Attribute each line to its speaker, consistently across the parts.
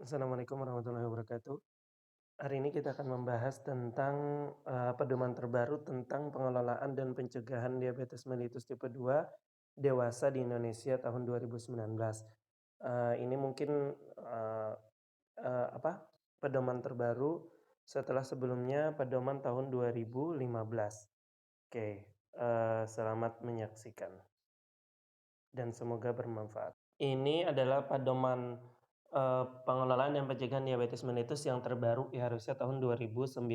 Speaker 1: Assalamualaikum warahmatullahi wabarakatuh. Hari ini kita akan membahas tentang, pedoman terbaru tentang pengelolaan dan pencegahan diabetes mellitus tipe 2 dewasa di Indonesia tahun 2019. Ini mungkin, eee eee, apa, pedoman terbaru setelah sebelumnya pedoman tahun 2015. Oke, selamat menyaksikan dan semoga bermanfaat. Ini adalah pedoman, pengelolaan dan pencegahan diabetes mellitus yang terbaru ya, harusnya tahun 2019.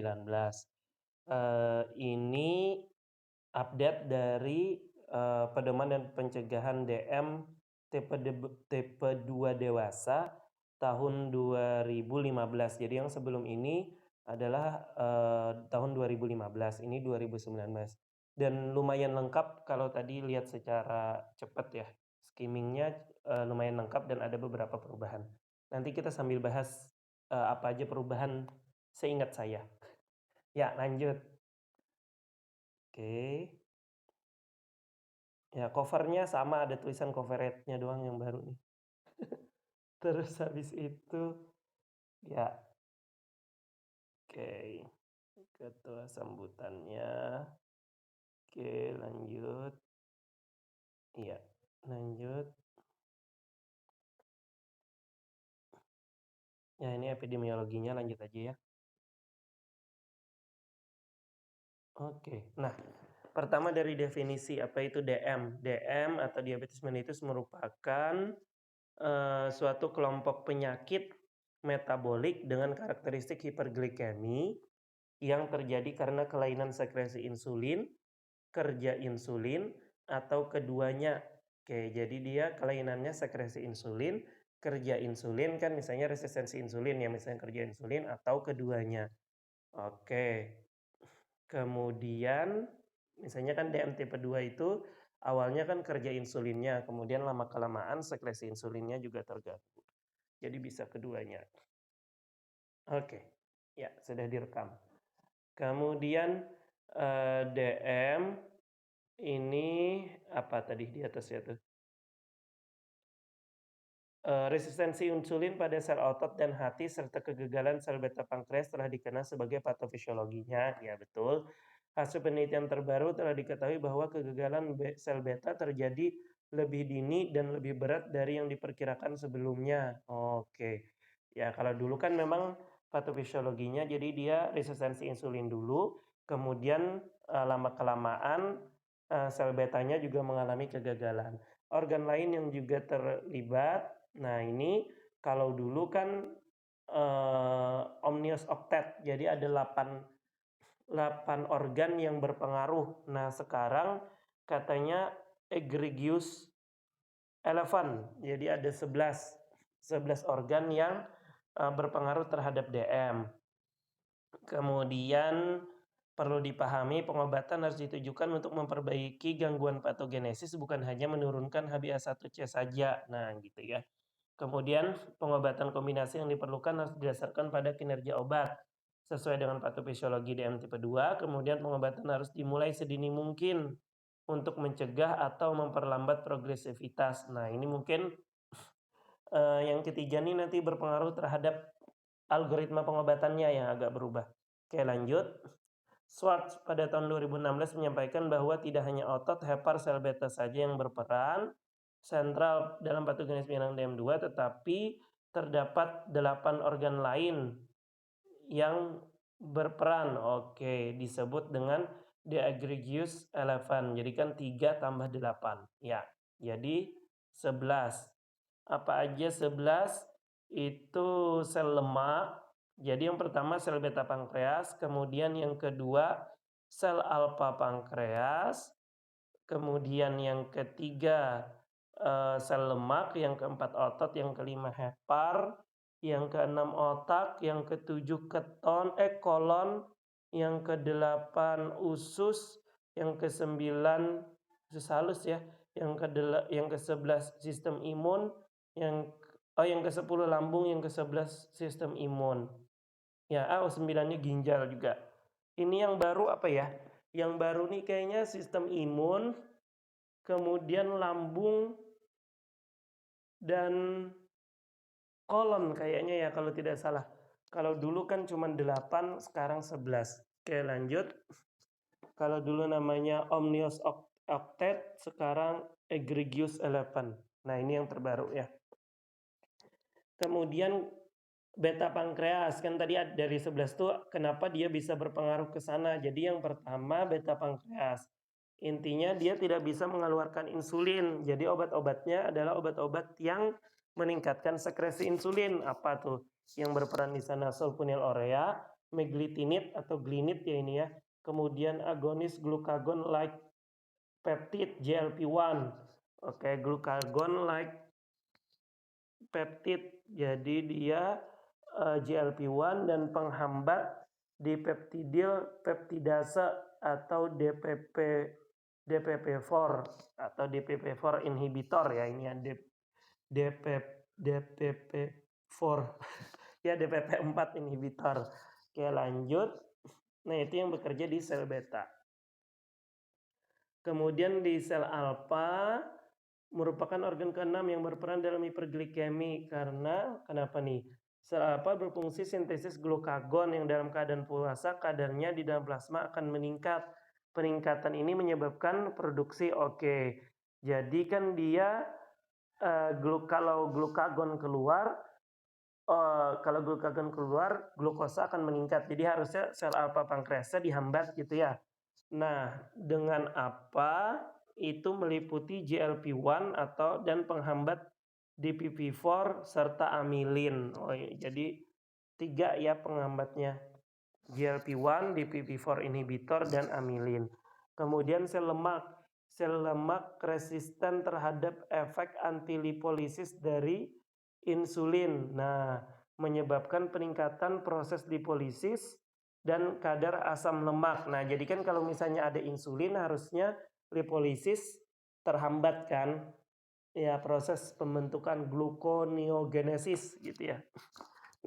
Speaker 1: Ini update dari, pedoman dan pencegahan DM tipe 2 dewasa tahun 2015. Jadi yang sebelum ini adalah, tahun 2015, ini 2019. Dan lumayan lengkap kalau tadi lihat secara cepat ya, skimming-nya, lumayan lengkap dan ada beberapa perubahan. Nanti kita sambil bahas, apa aja perubahan seingat saya. Ya lanjut. Oke. Ya cover-nya sama, ada tulisan coverage-nya doang yang baru nih. Terus habis itu ya, oke, ketua sambutannya. Oke, lanjut. Iya, lanjut. Ya ini epidemiologinya lanjut aja ya. Oke. Nah, pertama dari definisi apa itu DM. DM atau diabetes mellitus merupakan, suatu kelompok penyakit metabolik dengan karakteristik hiperglikemi yang terjadi karena kelainan sekresi insulin, kerja insulin, atau keduanya. Oke, jadi dia kelainannya sekresi insulin, kerja insulin kan misalnya resistensi insulin ya, misalnya kerja insulin atau keduanya. Oke. Kemudian misalnya kan DM tipe 2 itu awalnya kan kerja insulinnya, kemudian lama-kelamaan sekresi insulinnya juga terganggu. Jadi bisa keduanya. Oke, ya sudah direkam. Kemudian, DM ini apa tadi di atasnya tuh? Resistensi insulin pada sel otot dan hati serta kegagalan sel beta pankreas telah dikenal sebagai patofisiologinya, ya betul. Hasil penelitian terbaru telah diketahui bahwa kegagalan sel beta terjadi lebih dini dan lebih berat dari yang diperkirakan sebelumnya. Oke. Ya kalau dulu kan memang patofisiologinya jadi dia resistensi insulin dulu, kemudian, lama-kelamaan, sel betanya juga mengalami kegagalan. Organ lain yang juga terlibat. Nah ini kalau dulu kan, omnius octet, jadi ada 8 organ yang berpengaruh. Nah sekarang katanya egregious 11, jadi ada 11 organ yang, berpengaruh terhadap DM. Kemudian perlu dipahami pengobatan harus ditujukan untuk memperbaiki gangguan patogenesis bukan hanya menurunkan HbA1c saja. Nah gitu ya. Kemudian pengobatan kombinasi yang diperlukan harus didasarkan pada kinerja obat sesuai dengan patofisiologi DM tipe 2. Kemudian pengobatan harus dimulai sedini mungkin untuk mencegah atau memperlambat progresivitas. Nah ini mungkin, yang ketiga nih nanti berpengaruh terhadap algoritma pengobatannya yang agak berubah. Oke lanjut. Schwartz pada tahun 2016 menyampaikan bahwa tidak hanya otot, hepar, sel beta saja yang berperan sentral dalam patogenesis penyerang DM2, tetapi terdapat 8 organ lain yang berperan. Oke, disebut dengan the egregious 11. Jadi kan 3 tambah 8. Ya, jadi 11. Apa aja 11? Itu sel lemak. Jadi yang pertama sel beta pankreas, kemudian yang kedua sel alfa pankreas, kemudian yang ketiga, sel lemak, yang keempat otot, yang kelima hepar, yang keenam otak, yang ketujuh kolon, yang kedelapan usus, yang kesembilan usus halus ya, yang kesebelas sistem imun, yang ke-10 lambung, yang ke-11 sistem imun. Ya, 9-nya ginjal juga. Ini yang baru apa ya? Yang baru nih kayaknya sistem imun, kemudian lambung dan kolon kayaknya ya kalau tidak salah. Kalau dulu kan cuma 8, sekarang 11. Oke, lanjut. Kalau dulu namanya Omnius Octet, sekarang Egregious 11. Nah, ini yang terbaru ya. Kemudian beta pankreas, kan tadi dari 11 tuh kenapa dia bisa berpengaruh ke sana. Jadi yang pertama beta pankreas. Intinya dia tidak bisa mengeluarkan insulin. Jadi obat-obatnya adalah obat-obat yang meningkatkan sekresi insulin. Apa tuh? Yang berperan di sana sulfonylurea, meglitinib atau glinit ya ini ya. Kemudian agonis glukagon like peptide GLP-1. Oke, glukagon like peptide. Jadi dia GLP-1 dan penghambat dipeptidil peptidase atau DPP4 atau DPP4 inhibitor ya, ini ya DPP4 ya, DPP4 inhibitor. Oke, lanjut. Nah, itu yang bekerja di sel beta. Kemudian di sel alfa merupakan organ ke-6 yang berperan dalam hiperglikemi. Karena kenapa nih? Sel alfa berfungsi sintesis glukagon yang dalam keadaan puasa kadarnya di dalam plasma akan meningkat. Peningkatan ini menyebabkan produksi jadi kan dia kalau glukagon keluar, glukosa akan meningkat. Jadi harusnya sel alfa pankreasnya dihambat gitu ya. Nah, dengan apa? Itu meliputi GLP-1 dan penghambat DPP4 serta amilin. Jadi 3 ya penghambatnya. GLP-1, DPP4 inhibitor, dan amilin. Kemudian sel lemak. Sel lemak resisten terhadap efek antilipolisis dari insulin. Nah, menyebabkan peningkatan proses lipolisis dan kadar asam lemak. Nah, jadi kan kalau misalnya ada insulin harusnya lipolisis terhambat kan? Ya, proses pembentukan gluconeogenesis gitu ya.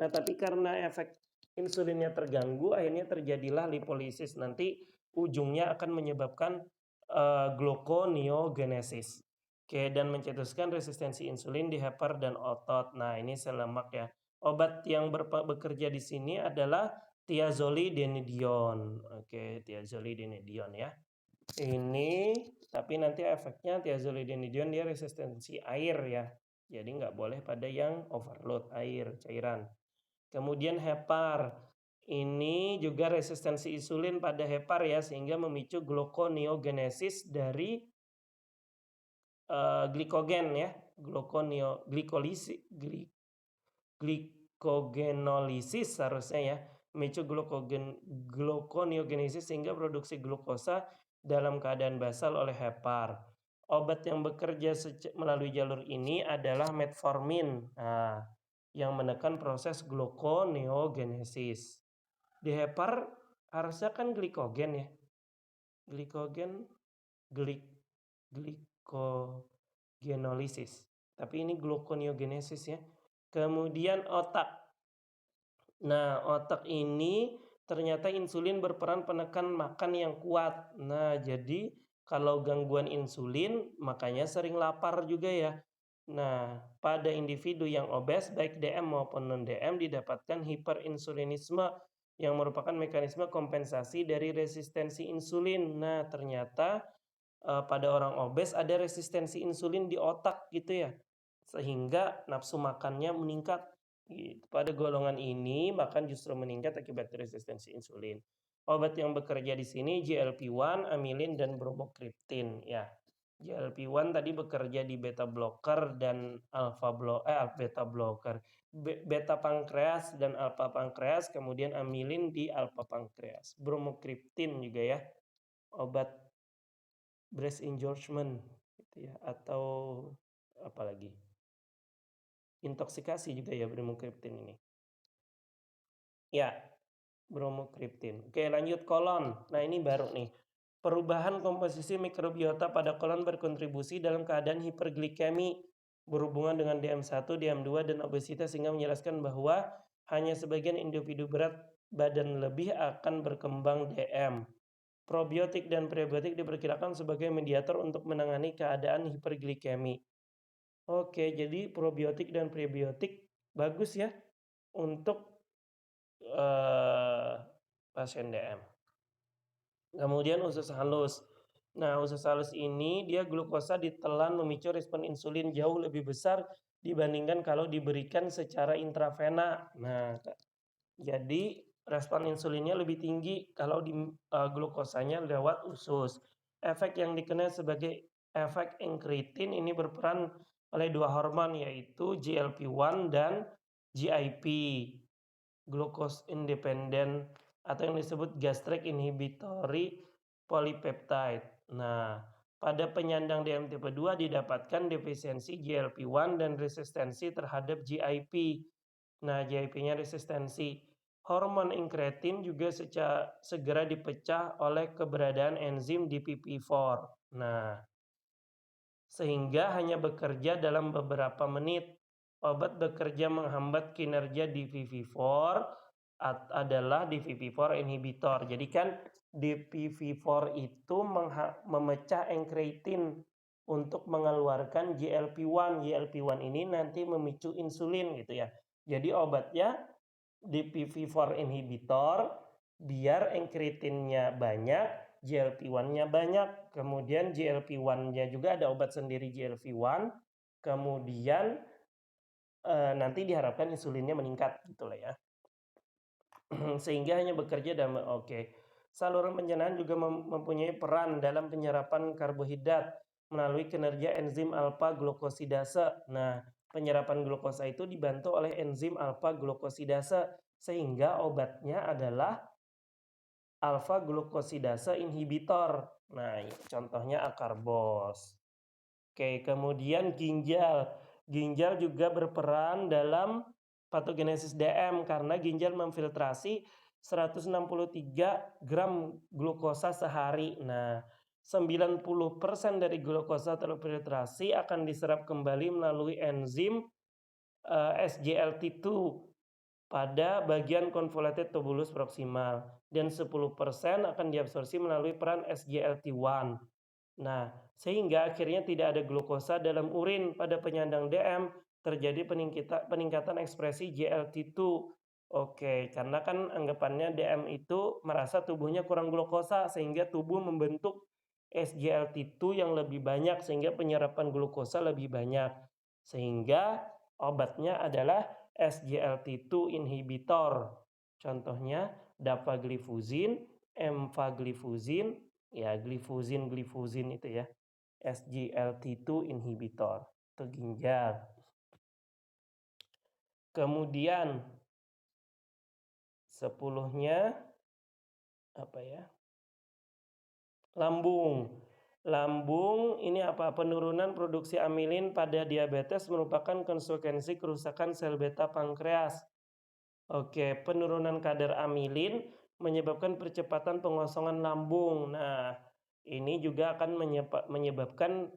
Speaker 1: Nah, tapi karena efek insulinnya terganggu, akhirnya terjadilah lipolisis. Nanti ujungnya akan menyebabkan gluconeogenesis. Oke, dan mencetuskan resistensi insulin di heper dan otot. Nah, ini sel lemak ya. Obat yang bekerja di sini adalah thiazolidinedion. Oke, thiazolidinedion ya. Ini tapi nanti efeknya thiazolidinedion dia resistensi air ya. Jadi nggak boleh pada yang overload air, cairan. Kemudian hepar. Ini juga resistensi insulin pada hepar ya, sehingga memicu gluconeogenesis dari glikogen ya. Glikogenolisis harusnya ya. Memicu gluconeogenesis sehingga produksi glukosa dalam keadaan basal oleh hepar. Obat yang bekerja melalui jalur ini adalah metformin. Nah, yang menekan proses gluconeogenesis. Di hepar harusnya kan glikogen ya. Glikogen, glikogenolisis. Tapi ini gluconeogenesis ya. Kemudian otak. Nah, otak ini ternyata insulin berperan penekan makan yang kuat. Nah, jadi kalau gangguan insulin makanya sering lapar juga ya. Nah, pada individu yang obes baik DM maupun non-DM didapatkan hiperinsulinisme yang merupakan mekanisme kompensasi dari resistensi insulin. Nah, ternyata pada orang obes ada resistensi insulin di otak gitu ya. Sehingga nafsu makannya meningkat. Gitu. Pada golongan ini makan justru meningkat akibat resistensi insulin. Obat yang bekerja di sini GLP-1, amilin, dan bromokriptin ya. GLP-1 tadi bekerja di beta blocker dan beta blocker, beta pankreas dan alpha pankreas, kemudian amilin di alpha pankreas. Bromokriptin juga ya, obat breast engorgement gitu ya, atau apalagi intoksikasi juga ya bromokriptin ini. Ya, bromokriptin. Oke, lanjut kolon. Nah, ini baru nih. Perubahan komposisi mikrobiota pada kolon berkontribusi dalam keadaan hiperglikemi berhubungan dengan DM1, DM2, dan obesitas sehingga menjelaskan bahwa hanya sebagian individu berat badan lebih akan berkembang DM. Probiotik dan prebiotik diperkirakan sebagai mediator untuk menangani keadaan hiperglikemi. Oke, jadi probiotik dan prebiotik bagus ya untuk pasien DM. Kemudian usus halus. Nah, usus halus ini dia glukosa ditelan memicu respon insulin jauh lebih besar dibandingkan kalau diberikan secara intravena. Nah, jadi respon insulinnya lebih tinggi kalau glukosanya lewat usus. Efek yang dikenal sebagai efek incretin ini berperan oleh dua hormon yaitu GLP-1 dan GIP, glucose independent atau yang disebut gastric inhibitory polypeptide. Nah, pada penyandang DM tipe 2 didapatkan defisiensi GLP-1 dan resistensi terhadap GIP. Nah, GIP-nya resistensi. Hormon incretin juga segera dipecah oleh keberadaan enzim DPP-4. Nah, sehingga hanya bekerja dalam beberapa menit. Obat bekerja menghambat kinerja DPP-4 adalah DPP-4 inhibitor. Jadi kan DPP-4 itu memecah incretin untuk mengeluarkan GLP-1. GLP-1 ini nanti memicu insulin gitu ya. Jadi obatnya DPP-4 inhibitor biar incretinnya banyak, GLP-1-nya banyak. Kemudian GLP-1-nya juga ada obat sendiri GLP-1. Kemudian nanti diharapkan insulinnya meningkat gitu lah ya. Sehingga hanya bekerja dalam Saluran pencernaan juga mempunyai peran dalam penyerapan karbohidrat melalui kinerja enzim alpha glukosidase. Nah, penyerapan glukosa itu dibantu oleh enzim alpha glukosidase sehingga obatnya adalah alpha glukosidase inhibitor. Nah, contohnya akarbos. Kemudian ginjal. Ginjal juga berperan dalam patogenesis DM karena ginjal memfiltrasi 163 gram glukosa sehari. Nah, 90% dari glukosa terfiltrasi akan diserap kembali melalui enzim SGLT2 pada bagian convoluted tubulus proximal dan 10% akan diabsorpsi melalui peran SGLT1. Nah, sehingga akhirnya tidak ada glukosa dalam urin pada penyandang DM, terjadi peningkatan ekspresi GLT2. Karena kan anggapannya DM itu merasa tubuhnya kurang glukosa sehingga tubuh membentuk SGLT2 yang lebih banyak sehingga penyerapan glukosa lebih banyak. Sehingga obatnya adalah SGLT2 inhibitor. Contohnya dapagliflozin, empagliflozin, ya gliflozin itu ya. SGLT2 inhibitor itu ginjal. Kemudian 10-nya apa ya? Lambung. Lambung ini apa? Penurunan produksi amilin pada diabetes merupakan konsekuensi kerusakan sel beta pankreas. Penurunan kadar amilin menyebabkan percepatan pengosongan lambung. Nah, ini juga akan menyebabkan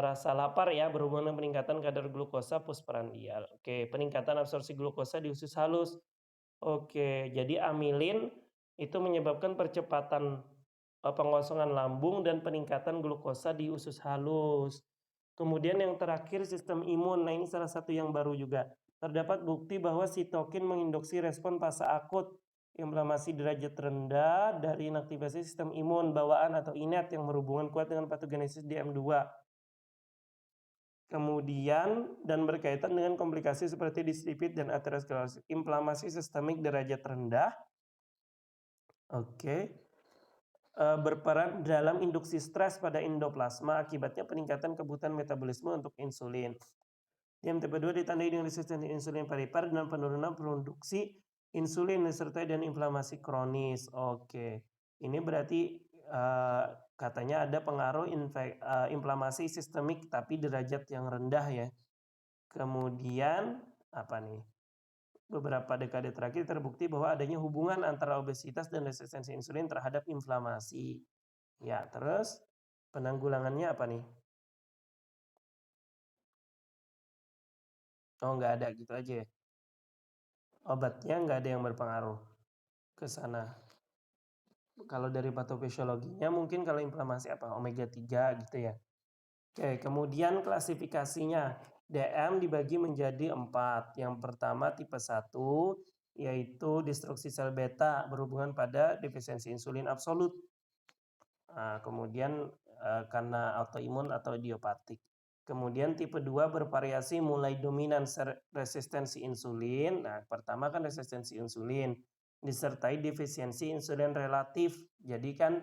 Speaker 1: rasa lapar ya, berhubungan dengan peningkatan kadar glukosa postprandial. Peningkatan absorpsi glukosa di usus halus. Jadi amilin itu menyebabkan percepatan pengosongan lambung dan peningkatan glukosa di usus halus. Kemudian yang terakhir sistem imun. Nah, ini salah satu yang baru juga. Terdapat bukti bahwa sitokin menginduksi respon fase akut inflamasi derajat rendah dari inaktivasi sistem imun bawaan atau innate yang berhubungan kuat dengan patogenesis DM2. Kemudian dan berkaitan dengan komplikasi seperti dislipid dan aterosklerosis. Inflamasi sistemik derajat rendah berperan dalam induksi stres pada endoplasma, akibatnya peningkatan kebutuhan metabolisme untuk insulin. Yang tipe 2 ditandai dengan resistensi insulin paripar dan penurunan produksi insulin disertai dengan inflamasi kronis. Ini berarti katanya ada pengaruh inflamasi sistemik tapi derajat yang rendah ya. Kemudian apa nih? Beberapa dekade terakhir terbukti bahwa adanya hubungan antara obesitas dan resistensi insulin terhadap inflamasi. Ya, terus penanggulangannya apa nih? Nggak ada gitu aja ya. Obatnya nggak ada yang berpengaruh ke sana. Kalau dari patofisiologinya mungkin kalau inflamasi apa? Omega 3 gitu ya. Kemudian klasifikasinya. DM dibagi menjadi 4. Yang pertama tipe 1, yaitu destruksi sel beta berhubungan pada defisiensi insulin absolut. Nah, kemudian karena autoimun atau idiopatik. Kemudian tipe 2 bervariasi mulai dominan resistensi insulin. Nah, pertama kan resistensi insulin disertai defisiensi insulin relatif. Jadi kan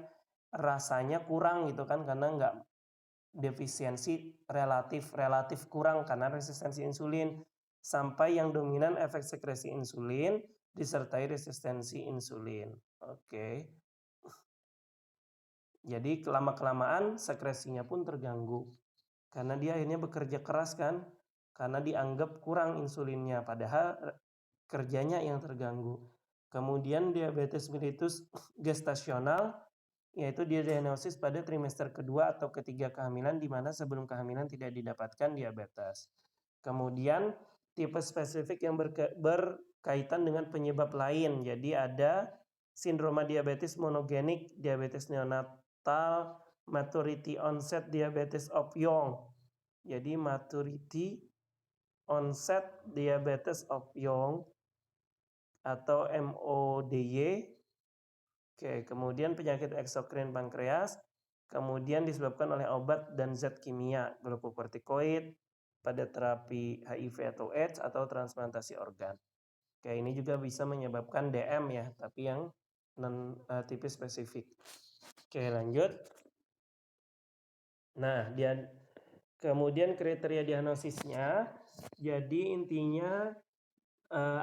Speaker 1: rasanya kurang gitu kan karena nggak defisiensi relatif kurang karena resistensi insulin, sampai yang dominan efek sekresi insulin disertai resistensi insulin. Oke. Jadi lama-kelamaan sekresinya pun terganggu. Karena dia akhirnya bekerja keras kan, karena dianggap kurang insulinnya, padahal kerjanya yang terganggu. Kemudian diabetes mellitus gestasional, yaitu didiagnosis pada trimester kedua atau ketiga kehamilan, di mana sebelum kehamilan tidak didapatkan diabetes. Kemudian tipe spesifik yang berkaitan dengan penyebab lain. Jadi ada sindroma diabetes monogenik, diabetes neonatal, maturity onset diabetes of young. Jadi maturity onset diabetes of young atau MODY. Oke, kemudian penyakit eksokrin pankreas, kemudian disebabkan oleh obat dan zat kimia, glukokortikoid, pada terapi HIV atau AIDS atau transplantasi organ. Oke, ini juga bisa menyebabkan DM ya, tapi yang non tipe spesifik. Oke, lanjut. Nah, kemudian kriteria diagnosisnya, jadi intinya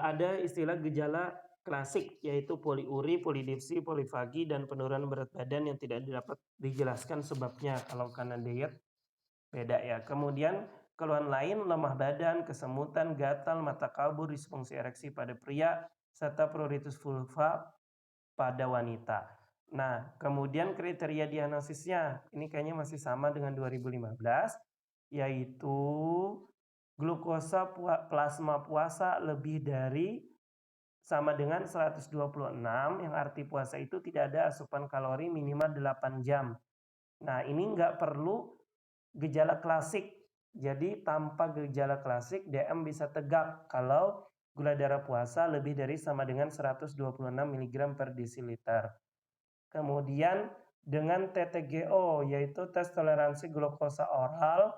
Speaker 1: ada istilah gejala klasik, yaitu poliuri, polidipsi, polifagi, dan penurunan berat badan yang tidak dapat dijelaskan sebabnya. Kalau karena diet beda ya. Kemudian keluhan lain, lemah badan, kesemutan, gatal, mata kabur, disfungsi ereksi pada pria, serta pruritus vulva pada wanita. Nah, kemudian kriteria diagnosisnya, ini kayaknya masih sama dengan 2015, yaitu glukosa plasma puasa lebih dari sama dengan 126, yang arti puasa itu tidak ada asupan kalori minimal 8 jam. Nah, ini nggak perlu gejala klasik. Jadi tanpa gejala klasik, DM bisa tegak kalau gula darah puasa lebih dari sama dengan 126 mg per desiliter. Kemudian dengan TTGO, yaitu tes toleransi glukosa oral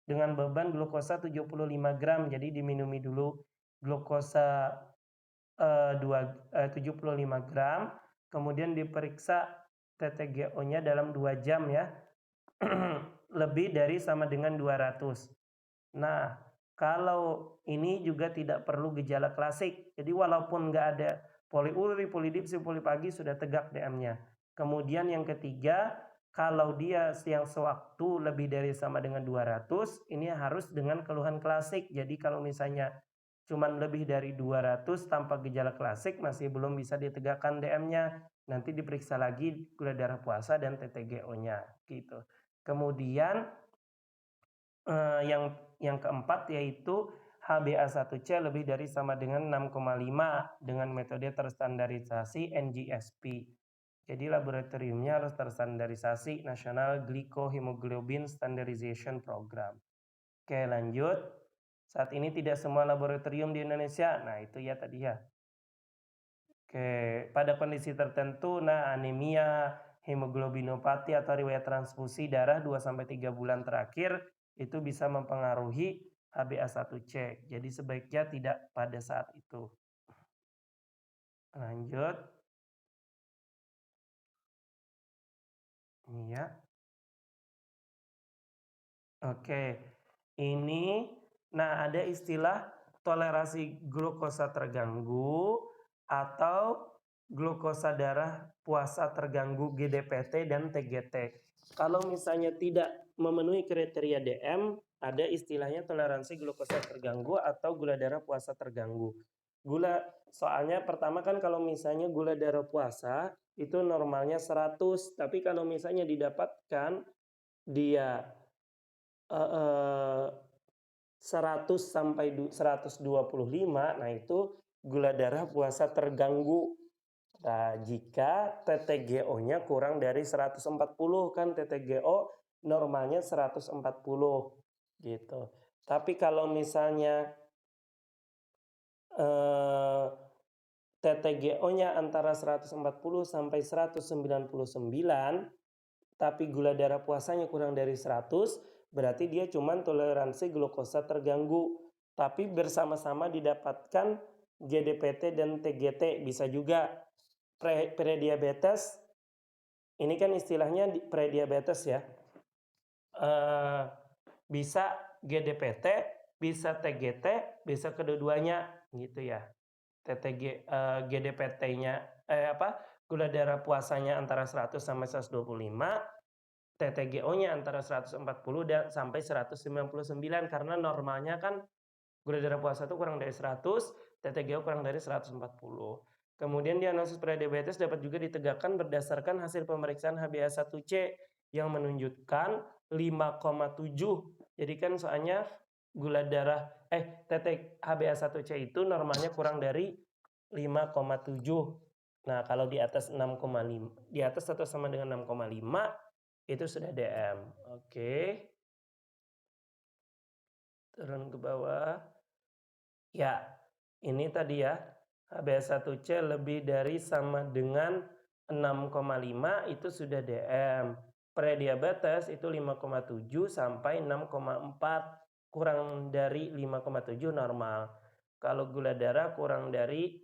Speaker 1: dengan beban glukosa 75 gram. Jadi diminumi dulu glukosa 75 gram, kemudian diperiksa TTGO-nya dalam 2 jam ya, lebih dari sama dengan 200. Nah, kalau ini juga tidak perlu gejala klasik, jadi walaupun nggak ada poliuri, polidipsi, polipagi sudah tegak DM-nya. Kemudian yang ketiga, kalau dia yang sewaktu lebih dari sama dengan 200, ini harus dengan keluhan klasik. Jadi kalau misalnya cuman lebih dari 200 tanpa gejala klasik masih belum bisa ditegakkan DM-nya. Nanti diperiksa lagi gula darah puasa dan TTGO-nya gitu. Kemudian yang keempat yaitu HbA1c lebih dari sama dengan 6,5 dengan metode terstandarisasi NGSP. Jadi laboratoriumnya harus terstandarisasi National Glycohemoglobin Standardization Program. Oke, lanjut. Saat ini tidak semua laboratorium di Indonesia. Nah, itu ya tadi ya. Oke, pada kondisi tertentu, anemia, hemoglobinopati atau riwayat transfusi darah 2-3 bulan terakhir itu bisa mempengaruhi HbA1c. Jadi sebaiknya tidak pada saat itu. Lanjut. Ini ya. Oke. Ini ada istilah toleransi glukosa terganggu atau glukosa darah puasa terganggu GDPT dan TGT. Kalau misalnya tidak memenuhi kriteria DM, ada istilahnya toleransi glukosa terganggu atau gula darah puasa terganggu. Soalnya pertama kan kalau misalnya gula darah puasa itu normalnya 100, tapi kalau misalnya didapatkan dia 100 sampai 125, nah itu gula darah puasa terganggu. Nah, jika TTGO-nya kurang dari 140, kan TTGO normalnya 140 gitu. Tapi kalau misalnya TTGO-nya antara 140 sampai 199, tapi gula darah puasanya kurang dari 100, berarti dia cuman toleransi glukosa terganggu. Tapi bersama-sama didapatkan GDPT dan TGT, bisa juga prediabetes. Ini kan istilahnya prediabetes ya. Bisa GDPT, bisa TGT, bisa kedua-duanya gitu ya. GDPT-nya gula darah puasanya antara 100 sampai 125, TTGO-nya antara 140 dan sampai 199, karena normalnya kan gula darah puasa itu kurang dari 100, TTGO kurang dari 140. Kemudian diagnosis prediabetes dapat juga ditegakkan berdasarkan hasil pemeriksaan HbA1c yang menunjukkan 5,7. Jadi kan soalnya gula darah HbA1c itu normalnya kurang dari 5,7. Nah, kalau di atas 6,5, di atas atau sama dengan 6,5 itu sudah DM. Oke. Turun ke bawah. Ya, ini tadi ya. HbA1c lebih dari sama dengan 6,5 itu sudah DM. Prediabetes itu 5,7 sampai 6,4. Kurang dari 5,7 normal. Kalau gula darah kurang dari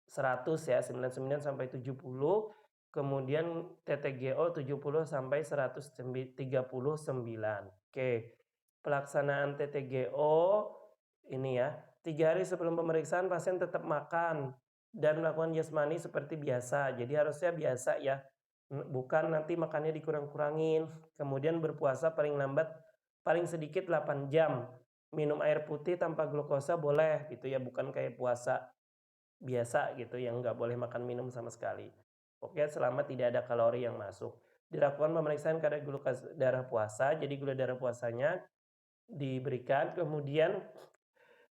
Speaker 1: 100 ya, 99 sampai 70. Kemudian TTGO 70 sampai 139. Oke. Pelaksanaan TTGO ini ya. 3 hari sebelum pemeriksaan pasien tetap makan dan melakukan jasmani seperti biasa. Jadi harusnya biasa ya. Bukan nanti makannya dikurang-kurangin. Kemudian berpuasa paling lambat paling sedikit 8 jam. Minum air putih tanpa glukosa boleh gitu ya, bukan kayak puasa biasa gitu yang nggak boleh makan minum sama sekali. Oke, selama tidak ada kalori yang masuk. Dilakukan pemeriksaan kadar glukosa darah puasa, jadi gula darah puasanya diberikan, kemudian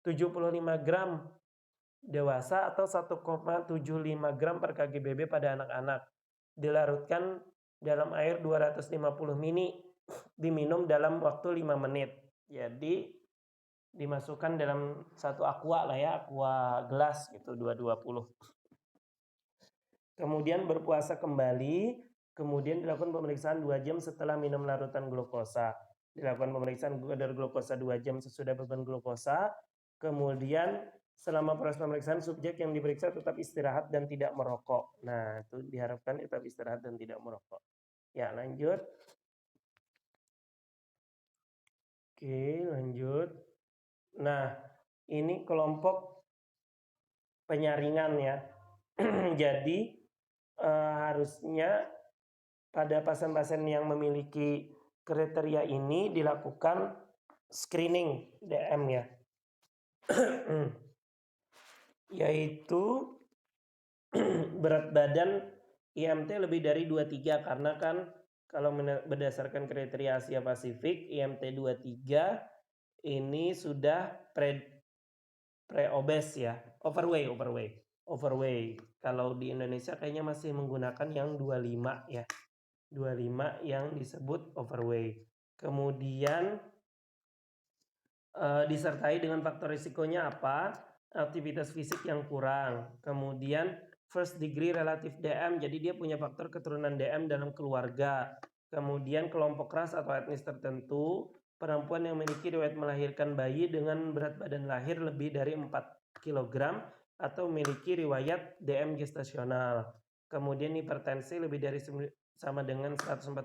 Speaker 1: 75 gram dewasa atau 1,75 gram per kgbb pada anak-anak. Dilarutkan dalam air 250 ml, diminum dalam waktu 5 menit. Jadi dimasukkan dalam satu aqua lah ya, aqua gelas gitu, 220. Kemudian berpuasa kembali, kemudian dilakukan pemeriksaan 2 jam setelah minum larutan glukosa. Dilakukan pemeriksaan kadar glukosa 2 jam sesudah beban glukosa. Kemudian selama proses pemeriksaan subjek yang diperiksa tetap istirahat dan tidak merokok. Nah, itu diharapkan tetap istirahat dan tidak merokok. Ya, lanjut. Oke, lanjut. Nah, ini kelompok penyaringan ya. Jadi harusnya pada pasien-pasien yang memiliki kriteria ini dilakukan screening DM ya. Yaitu berat badan IMT lebih dari 23, karena kan kalau berdasarkan kriteria Asia Pasifik IMT 23 ini sudah pre-obes ya, overweight. Kalau di Indonesia kayaknya masih menggunakan yang 25 ya. 25 yang disebut overweight. Kemudian disertai dengan faktor risikonya apa? Aktivitas fisik yang kurang. Kemudian first degree relative DM, jadi dia punya faktor keturunan DM dalam keluarga. Kemudian kelompok ras atau etnis tertentu, perempuan yang memiliki riwayat melahirkan bayi dengan berat badan lahir lebih dari 4 kg atau memiliki riwayat DM gestasional. Kemudian hipertensi lebih dari sama dengan 140/90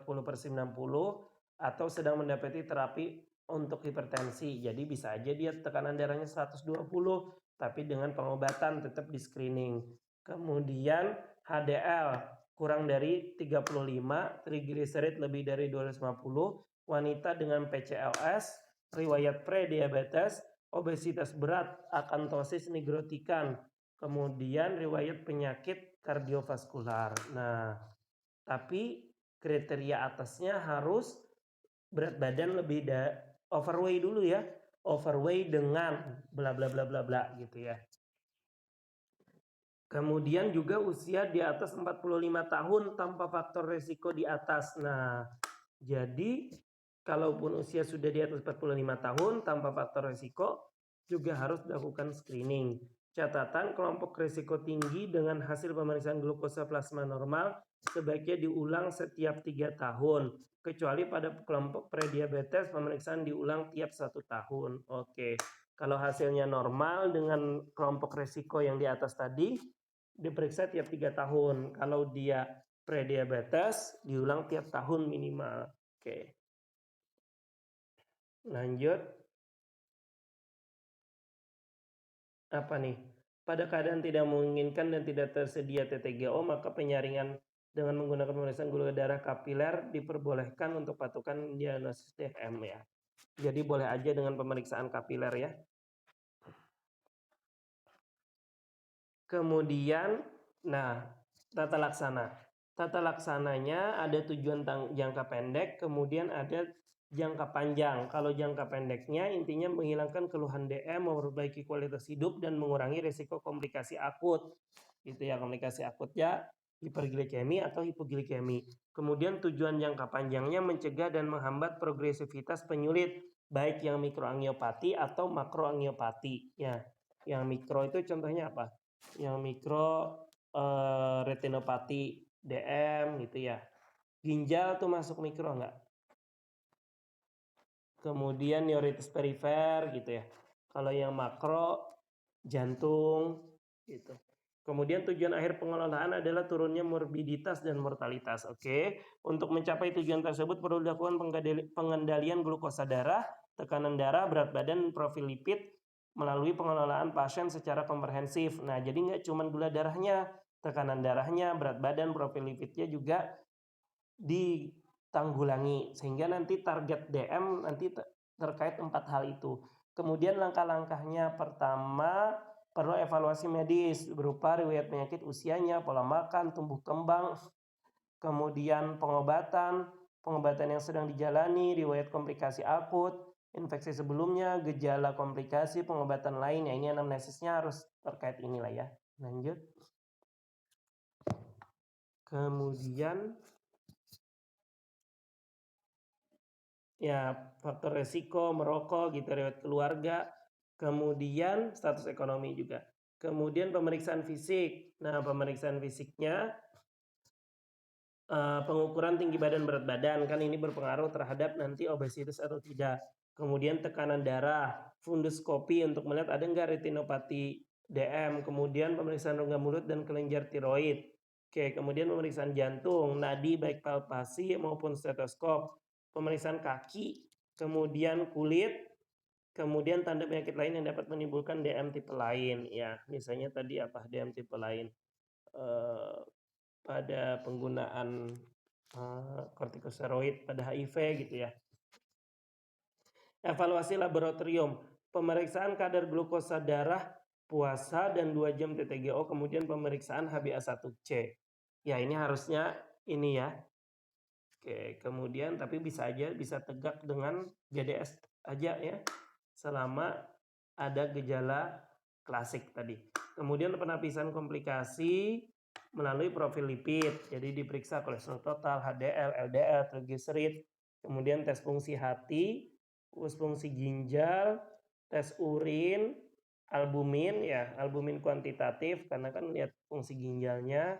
Speaker 1: atau sedang mendapati terapi untuk hipertensi. Jadi bisa aja dia tekanan darahnya 120 tapi dengan pengobatan tetap di screening. Kemudian HDL kurang dari 35, triglycerid lebih dari 250, wanita dengan PCLS, riwayat prediabetes, obesitas berat, akantosis nigrotikan, kemudian riwayat penyakit kardiovaskular. Nah, tapi kriteria atasnya harus berat badan lebih overweight dulu ya. Overweight dengan bla bla bla bla bla gitu ya. Kemudian juga usia di atas 45 tahun tanpa faktor resiko di atas. Nah, jadi Kalaupun usia sudah di atas 45 tahun tanpa faktor risiko, juga harus dilakukan screening. Catatan, kelompok risiko tinggi dengan hasil pemeriksaan glukosa plasma normal sebaiknya diulang setiap 3 tahun. Kecuali pada kelompok prediabetes, pemeriksaan diulang tiap 1 tahun. Oke, kalau hasilnya normal dengan kelompok risiko yang di atas tadi, diperiksa tiap 3 tahun. Kalau dia prediabetes, diulang tiap tahun minimal. Oke. Lanjut, apa nih? Pada keadaan tidak memungkinkan dan tidak tersedia TTGO, maka penyaringan dengan menggunakan pemeriksaan gula darah kapiler diperbolehkan untuk patokan diagnosis DM ya. Jadi boleh aja dengan pemeriksaan kapiler ya. Kemudian, nah, tata laksana. Tata laksananya ada tujuan jangka pendek, kemudian ada jangka panjang. Kalau jangka pendeknya intinya menghilangkan keluhan DM, memperbaiki kualitas hidup dan mengurangi risiko komplikasi akut. Gitu ya, komplikasi akutnya hiperglikemi atau hipoglikemi. Kemudian tujuan jangka panjangnya mencegah dan menghambat progresivitas penyulit, baik yang mikroangiopati atau makroangiopati. Ya, yang mikro itu contohnya apa? Yang mikro retinopati DM gitu ya. Ginjal tuh masuk mikro enggak? Kemudian neuritis perifer gitu ya. Kalau yang makro jantung gitu. Kemudian tujuan akhir pengelolaan adalah turunnya morbiditas dan mortalitas. Oke, untuk mencapai tujuan tersebut perlu dilakukan pengendalian glukosa darah, tekanan darah, berat badan, profil lipid melalui pengelolaan pasien secara komprehensif. Nah, jadi nggak cuma gula darahnya, tekanan darahnya, berat badan, profil lipidnya juga ditanggulangi sehingga nanti target DM nanti terkait 4 hal itu. Kemudian langkah-langkahnya, pertama perlu evaluasi medis berupa riwayat penyakit usianya, pola makan, tumbuh kembang, kemudian pengobatan yang sedang dijalani, riwayat komplikasi akut, infeksi sebelumnya, gejala komplikasi, pengobatan lainnya. Ini anamnesisnya harus terkait inilah ya. Lanjut. Kemudian ya faktor resiko merokok gitu, riwayat keluarga, kemudian status ekonomi juga. Kemudian pemeriksaan fisik. Nah, pemeriksaan fisiknya pengukuran tinggi badan, berat badan, kan ini berpengaruh terhadap nanti obesitas atau tidak. Kemudian tekanan darah, funduskopi untuk melihat ada enggak retinopati DM, kemudian pemeriksaan rongga mulut dan kelenjar tiroid. Oke, kemudian pemeriksaan jantung, nadi baik palpasi maupun stetoskop, pemeriksaan kaki, kemudian kulit, kemudian tanda penyakit lain yang dapat menimbulkan DM tipe lain. Ya, misalnya tadi apa DM tipe lain? Pada penggunaan kortikosteroid pada HIV gitu ya. Evaluasi laboratorium, pemeriksaan kadar glukosa darah, puasa dan 2 jam TTGO, kemudian pemeriksaan HbA1c. Ya, ini harusnya ini ya. Oke, kemudian tapi bisa tegak dengan GDS aja ya. Selama ada gejala klasik tadi. Kemudian penapisan komplikasi melalui profil lipid. Jadi diperiksa kolesterol total, HDL, LDL, trigliserid, kemudian tes fungsi hati, tes fungsi ginjal, tes urin, albumin ya, albumin kuantitatif karena kan lihat fungsi ginjalnya,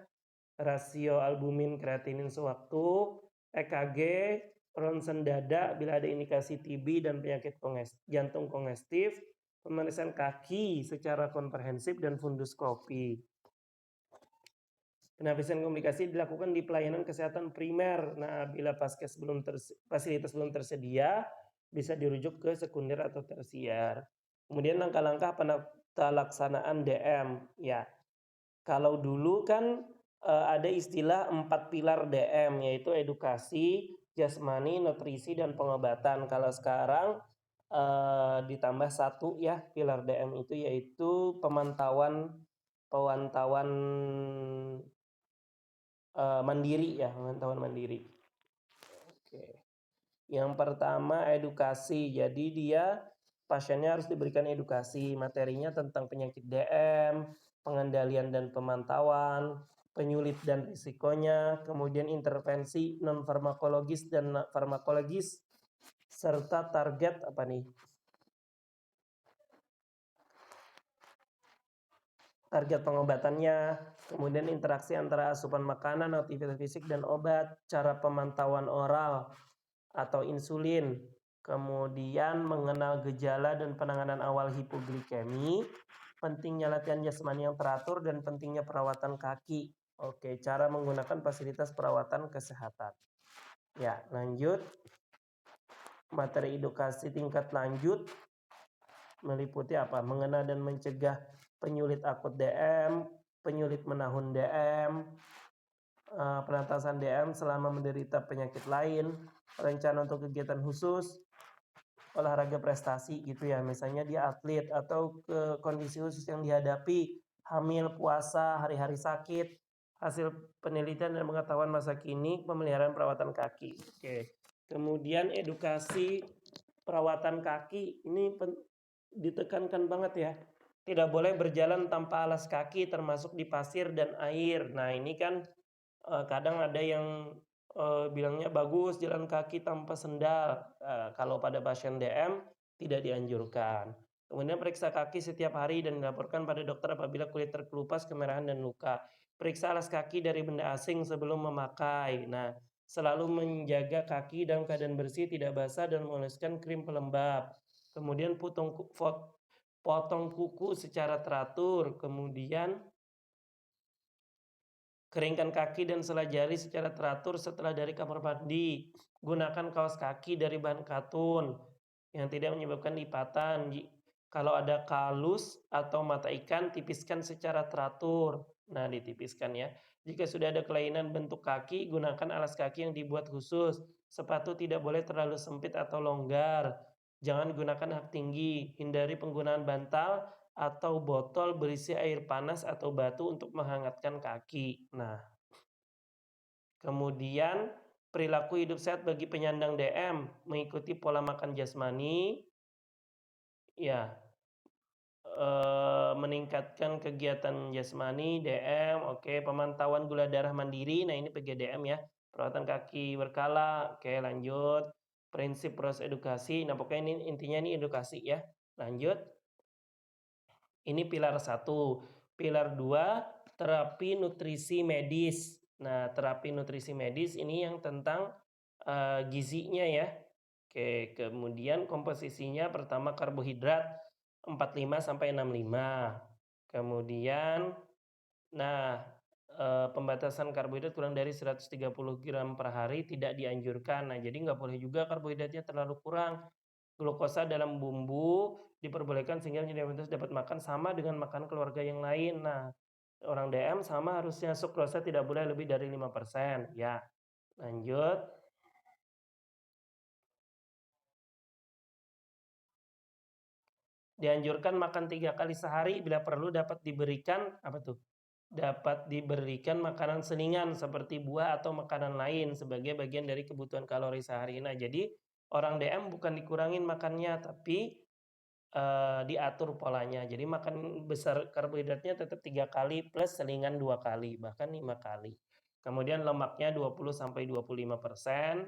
Speaker 1: rasio albumin kreatinin sewaktu, EKG, ronsen dada bila ada indikasi TB dan penyakit jantung kongestif, pemeriksaan kaki secara komprehensif dan funduskopi. Penapisan komplikasi dilakukan di pelayanan kesehatan primer. Nah, bila fasilitas belum tersedia, bisa dirujuk ke sekunder atau tersier. Kemudian langkah-langkah pelaksanaan DM. Ya, kalau dulu kan ada istilah 4 pilar DM, yaitu edukasi, jasmani, nutrisi, dan pengobatan. Kalau sekarang ditambah 1 ya pilar DM itu, yaitu pemantauan mandiri ya, pemantauan mandiri. Oke. Yang pertama edukasi. Jadi dia pasiennya harus diberikan edukasi, materinya tentang penyakit DM, pengendalian dan pemantauan, penyulit dan risikonya, kemudian intervensi non farmakologis dan farmakologis, serta target apa nih? Target pengobatannya, kemudian interaksi antara asupan makanan, aktivitas fisik, dan obat, cara pemantauan oral atau insulin, kemudian mengenal gejala dan penanganan awal hipoglikemi, pentingnya latihan jasmani yang teratur, dan pentingnya perawatan kaki. Oke, cara menggunakan fasilitas perawatan kesehatan. Ya, lanjut. Materi edukasi tingkat lanjut meliputi apa? Mengenal dan mencegah penyulit akut DM, penyulit menahun DM, penatasan DM selama menderita penyakit lain, rencana untuk kegiatan khusus, olahraga prestasi gitu ya, misalnya dia atlet atau ke kondisi khusus yang dihadapi, hamil, puasa, hari-hari sakit, hasil penelitian dan pengetahuan masa kini, pemeliharaan perawatan kaki. Oke. Kemudian edukasi perawatan kaki ini ditekankan banget ya. Tidak boleh berjalan tanpa alas kaki termasuk di pasir dan air. Nah, ini kan kadang ada yang bilangnya bagus jalan kaki tanpa sendal. Kalau pada pasien DM tidak dianjurkan. Kemudian periksa kaki setiap hari dan dilaporkan pada dokter apabila kulit terkelupas, kemerahan, dan luka. Periksa alas kaki dari benda asing sebelum memakai. Nah, selalu menjaga kaki dalam keadaan bersih, tidak basah, dan mengoleskan krim pelembab. Kemudian potong kuku secara teratur. Kemudian keringkan kaki dan sela jari secara teratur setelah dari kamar mandi. Gunakan kaos kaki dari bahan katun yang tidak menyebabkan lipatan. Kalau ada kalus atau mata ikan, tipiskan secara teratur. Nah, ditipiskan ya. Jika sudah ada kelainan bentuk kaki, gunakan alas kaki yang dibuat khusus. Sepatu tidak boleh terlalu sempit atau longgar. Jangan gunakan hak tinggi. Hindari penggunaan bantal atau botol berisi air panas atau batu untuk menghangatkan kaki. Nah, kemudian perilaku hidup sehat bagi penyandang DM, mengikuti pola makan jasmani, ya, meningkatkan kegiatan jasmani, DM, oke, pemantauan gula darah mandiri, nah ini PGDM ya, perawatan kaki berkala, oke, lanjut, prinsip proses edukasi, nah pokoknya ini intinya ini edukasi ya, lanjut. Ini pilar 1. Pilar 2, terapi nutrisi medis. Nah, terapi nutrisi medis ini yang tentang gizinya ya. Oke, kemudian komposisinya pertama karbohidrat 45 sampai 65. Kemudian pembatasan karbohidrat kurang dari 130 gram per hari tidak dianjurkan. Nah, jadi nggak boleh juga karbohidratnya terlalu kurang. Glukosa dalam bumbu diperbolehkan sehingga diabetes dapat makan sama dengan makan keluarga yang lain. Nah, orang DM sama harusnya sukrosa tidak boleh lebih dari 5%. Ya, lanjut. Dianjurkan makan 3 kali sehari, bila perlu dapat diberikan apa tuh? Dapat diberikan makanan selingan seperti buah atau makanan lain sebagai bagian dari kebutuhan kalori sehari. Nah, jadi orang DM bukan dikurangin makannya, tapi diatur polanya. Jadi makan besar karbohidratnya tetap 3 kali plus selingan 2 kali, bahkan 5 kali. Kemudian lemaknya 20 sampai 25%.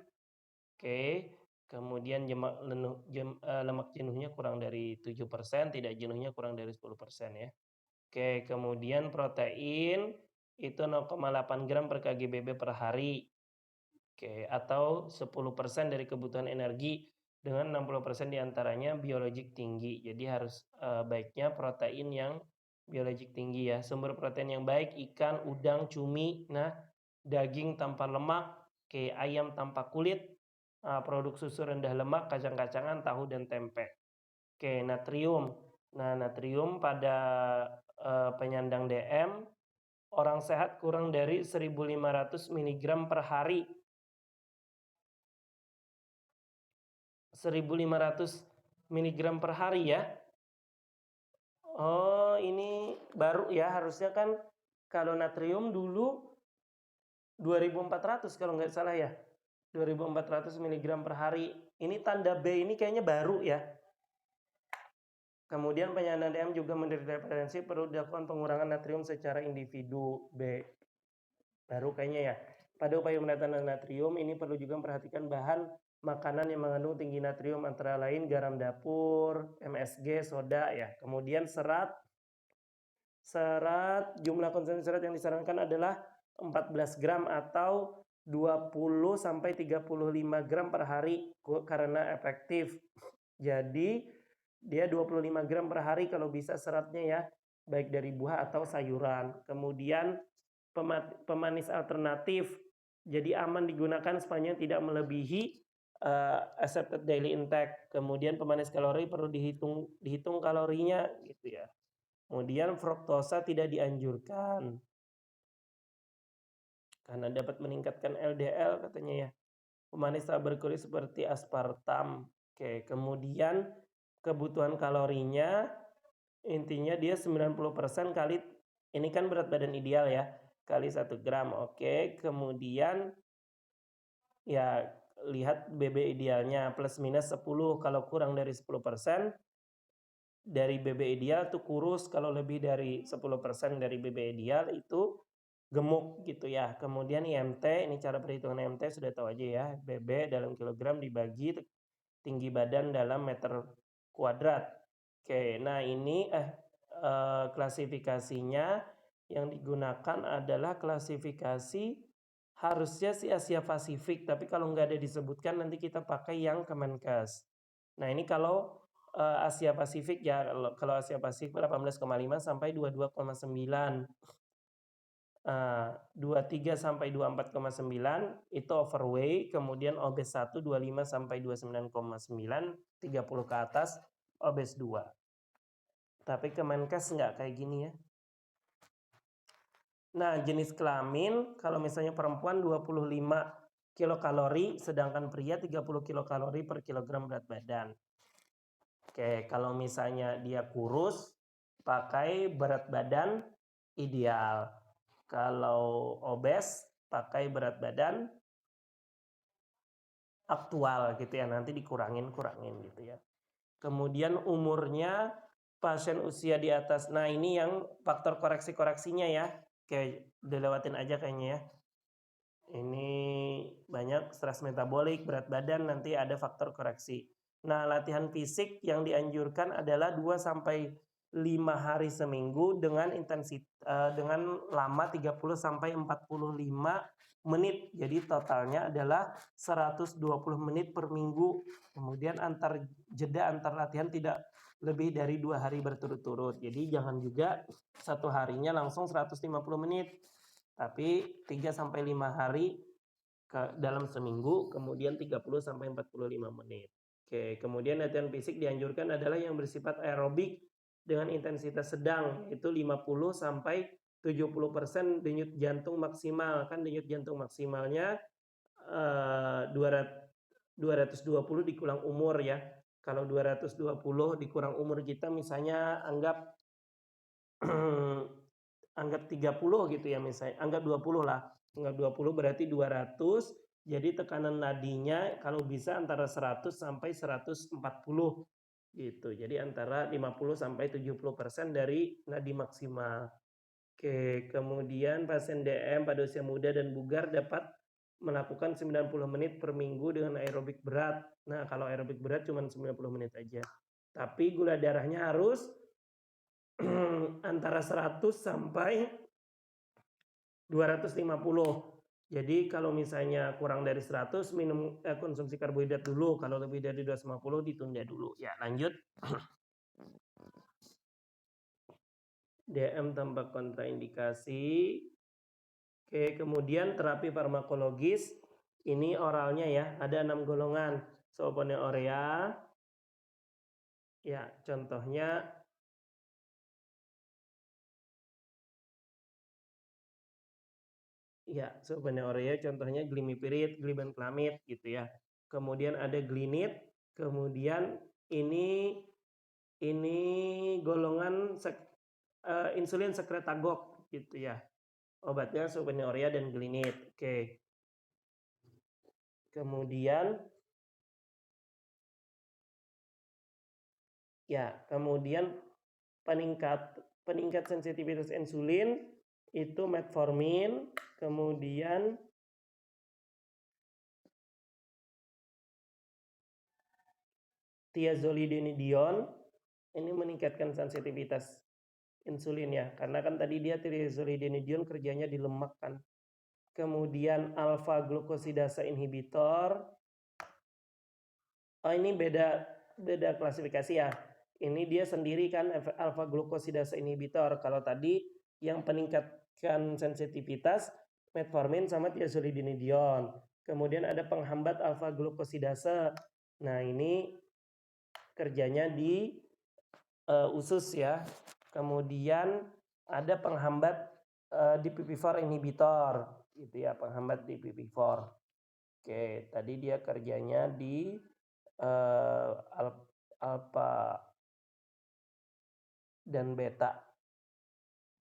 Speaker 1: Oke. Kemudian lemak jenuhnya kurang dari 7%, tidak jenuhnya kurang dari 10% ya. Oke, kemudian protein itu 0,8 gram per kgbb per hari. Oke, atau 10% dari kebutuhan energi dengan 60% diantaranya biologik tinggi. Jadi harus baiknya protein yang biologik tinggi ya. Sumber protein yang baik ikan, udang, cumi, nah daging tanpa lemak, kayak ayam tanpa kulit, produk susu rendah lemak, kacang-kacangan, tahu dan tempe. Oke, natrium. Nah, natrium pada penyandang DM orang sehat kurang dari 1.500 mg per hari. 1.500 mg per hari ya. Oh, ini baru ya, harusnya kan kalau natrium dulu 2.400 kalau nggak salah ya. 2.400 mg per hari. Ini tanda B ini kayaknya baru ya. Kemudian penyandang DM juga menderita hipertensi, perlu dilakukan pengurangan natrium secara individu. B. Baru kayaknya ya. Pada upaya pendataan natrium ini perlu juga memperhatikan bahan makanan yang mengandung tinggi natrium antara lain garam dapur, MSG, soda ya. Kemudian serat jumlah konsumsi serat yang disarankan adalah 14 gram atau 20 sampai 35 gram per hari karena efektif. Jadi dia 25 gram per hari kalau bisa seratnya ya, baik dari buah atau sayuran. Kemudian pemanis alternatif, jadi aman digunakan sepanjang tidak melebihi accepted daily intake. Kemudian pemanis kalori perlu dihitung kalorinya gitu ya. Kemudian fruktosa tidak dianjurkan karena dapat meningkatkan LDL katanya ya. Pemanis tak berkulit seperti aspartam. Oke, kemudian kebutuhan kalorinya intinya dia 90% kali, ini kan berat badan ideal ya, kali 1 gram. Oke, kemudian ya lihat BB idealnya plus minus 10, kalau kurang dari 10% dari BB ideal itu kurus, kalau lebih dari 10% dari BB ideal itu gemuk gitu ya. Kemudian IMT, ini cara perhitungan IMT sudah tahu aja ya, BB dalam kilogram dibagi tinggi badan dalam meter kuadrat. Oke, nah ini klasifikasinya yang digunakan adalah klasifikasi harusnya si Asia Pasifik, tapi kalau nggak ada disebutkan nanti kita pakai yang Kemenkes. Nah ini kalau Asia Pasifik ya, kalau Asia Pasifik 18,5 sampai 22,9. 23 sampai 24,9 itu overweight, kemudian obes 1 25 sampai 29,9, 30 ke atas obes 2. Tapi Kemenkes nggak kayak gini ya. Nah, jenis kelamin kalau misalnya perempuan 25 kilokalori, sedangkan pria 30 kilokalori per kilogram berat badan. Oke, kalau misalnya dia kurus, pakai berat badan ideal. Kalau obes, pakai berat badan aktual gitu ya, nanti dikurangin gitu ya. Kemudian umurnya pasien usia di atas, nah ini yang faktor koreksi-koreksinya ya, kayak dilewatin aja kayaknya ya. Ini banyak stres metabolik, berat badan, nanti ada faktor koreksi. Nah, latihan fisik yang dianjurkan adalah 2 sampai 5 hari seminggu dengan dengan lama 30 sampai 45 menit. Jadi totalnya adalah 120 menit per minggu. Kemudian jeda antar latihan tidak lebih dari 2 hari berturut-turut. Jadi jangan juga satu harinya langsung 150 menit. Tapi 3 sampai 5 hari dalam seminggu, kemudian 30 sampai 45 menit. Oke, kemudian latihan fisik dianjurkan adalah yang bersifat aerobik dengan intensitas sedang, yaitu 50 sampai 70% denyut jantung maksimal. Kan denyut jantung maksimalnya 220 dikulang umur ya. Kalau 220 dikurang umur kita misalnya anggap 30 gitu ya misalnya, anggap 20 lah. Anggap 20 berarti 200. Jadi tekanan nadinya kalau bisa antara 100 sampai 140 gitu. Jadi antara 50 sampai 70% dari nadi maksimal. Oke, kemudian pasien DM pada usia muda dan bugar dapat melakukan 90 menit per minggu dengan aerobik berat. Nah, kalau aerobik berat cuma 90 menit aja. Tapi gula darahnya harus antara 100 sampai 250. Jadi kalau misalnya kurang dari 100 konsumsi karbohidrat dulu, kalau lebih dari 250 ditunda dulu. Ya, lanjut. DM tanpa kontraindikasi. Oke, kemudian terapi farmakologis. Ini oralnya ya, ada 6 golongan. Sulfonylurea. Ya, contohnya ya, sulfonylurea contohnya glimepiride, glibenclamide gitu ya. Kemudian ada glinit, kemudian ini golongan insulin sekretagok gitu ya. Obatnya sulfonylurea dan glinit. Oke. Kemudian peningkat sensitivitas insulin itu metformin, kemudian thiazolidinidion ini meningkatkan sensitivitas insulin ya, karena kan tadi dia thiazolidinidion kerjanya di lemak kan. Kemudian alpha glukosidase inhibitor. Oh, ini beda klasifikasi ya. Ini dia sendiri kan alpha glukosidase inhibitor. Kalau tadi yang peningkatkan sensitivitas metformin sama thiazolidinidion. Kemudian ada penghambat alpha glukosidase. Nah, ini kerjanya di usus ya. Kemudian ada penghambat DPP-4 inhibitor gitu ya, penghambat DPP-4. Oke, tadi dia kerjanya di alpha dan beta.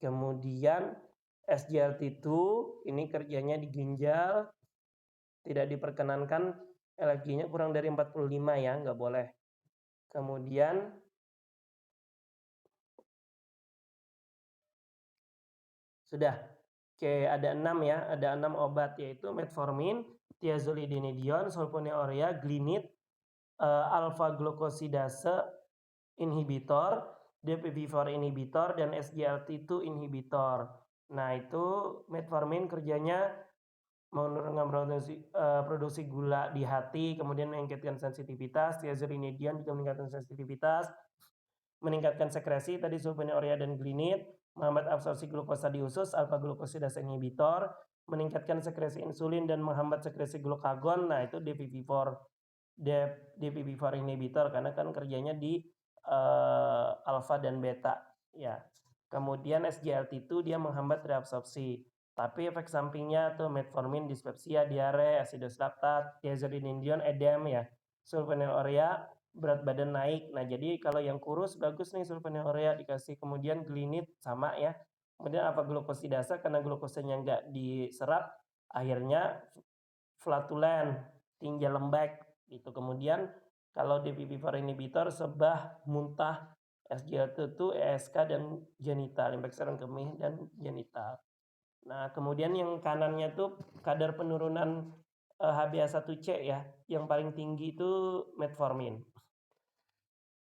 Speaker 1: Kemudian SGLT2 ini kerjanya di ginjal, tidak diperkenankan LFG-nya kurang dari 45 ya, nggak boleh. Kemudian sudah, oke, ada 6 ya, ada 6 obat yaitu metformin, thiazolidinidion, sulfonylurea, glinit, alpha glukosidase inhibitor, DPP-4 inhibitor, dan SGLT2 inhibitor. Nah, itu metformin kerjanya menurunkan produksi gula di hati, kemudian meningkatkan sensitivitas. Thiazolidinidion juga meningkatkan sensitivitas, meningkatkan sekresi tadi sulfonylurea dan glinit, menghambat absorpsi glukosa di usus, alpha glukosidase inhibitor, meningkatkan sekresi insulin dan menghambat sekresi glukagon. Nah, itu DPP-4 inhibitor karena kan kerjanya di alpha dan beta ya. Kemudian SGLT2 dia menghambat reabsorpsi. Tapi efek sampingnya tuh metformin dispepsia, diare, asidus laktat, thiazolidinidion edem ya. Sulfonylurea berat badan naik. Nah, jadi kalau yang kurus bagus nih sulfonylurea dikasih, kemudian glinit sama ya. Kemudian alpha glukosidase karena glukosanya nggak diserap, akhirnya flatulen, tinggi lembek gitu. Kemudian kalau DPP-4 inhibitor sebah, muntah, SGLT2, ESK dan genital, impact saluran kemih dan genital. Nah, kemudian yang kanannya tuh kadar penurunan HbA1c ya, yang paling tinggi itu metformin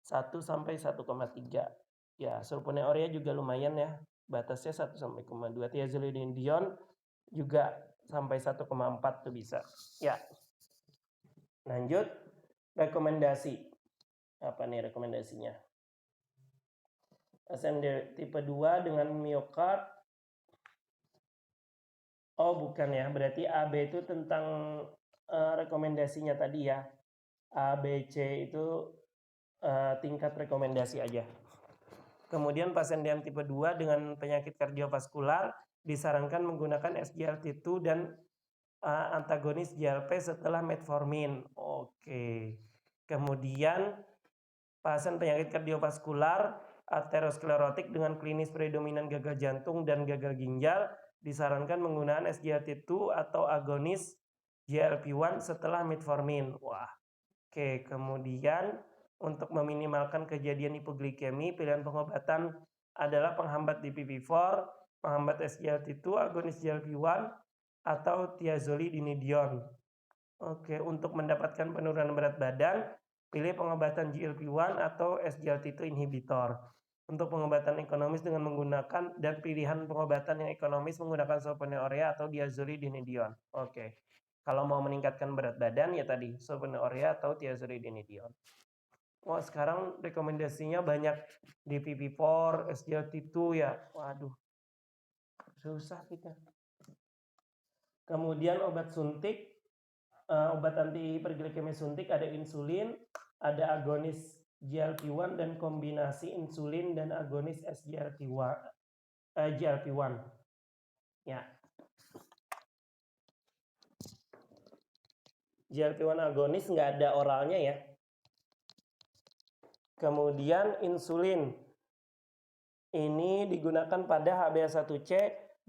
Speaker 1: 1 sampai 1,3. Ya, sulfonylurea juga lumayan ya, batasnya 1 sampai 0,2. Thiazolidinidion juga sampai 1,4 tuh bisa. Ya. Lanjut, rekomendasi. Apa nih rekomendasinya? Pasien tipe 2 dengan miokard. Oh, bukan ya, berarti AB itu tentang rekomendasinya tadi ya. A, B, C itu tingkat rekomendasi aja. Kemudian pasien DM tipe 2 dengan penyakit kardiovaskular disarankan menggunakan SGLT2 dan antagonis GLP setelah metformin. Oke. Kemudian pasien penyakit kardiovaskular aterosklerotik dengan klinis predominan gagal jantung dan gagal ginjal disarankan menggunakan SGLT2 atau agonis GLP-1 setelah metformin. Wah. Oke, kemudian untuk meminimalkan kejadian hipoglikemi, pilihan pengobatan adalah penghambat DPP-4, penghambat SGLT2, agonis GLP-1, atau thiazolidinidion. Oke, untuk mendapatkan penurunan berat badan, pilih pengobatan GLP-1 atau SGLT2 inhibitor. Untuk pengobatan ekonomis dengan menggunakan dan pilihan pengobatan yang ekonomis menggunakan sulfonylurea atau thiazolidinidion. Oke. Kalau mau meningkatkan berat badan ya tadi sulfonylurea atau thiazolidinidion. Wah, sekarang rekomendasinya banyak DPP-4, SGLT2 ya. Waduh. Susah kita. Kemudian obat suntik, obat anti hiperglikemi suntik ada insulin, ada agonis GLP-1 dan kombinasi insulin dan agonis GLP-1. Ya. GLP-1 agonis nggak ada oralnya ya. Kemudian insulin. Ini digunakan pada HbA1c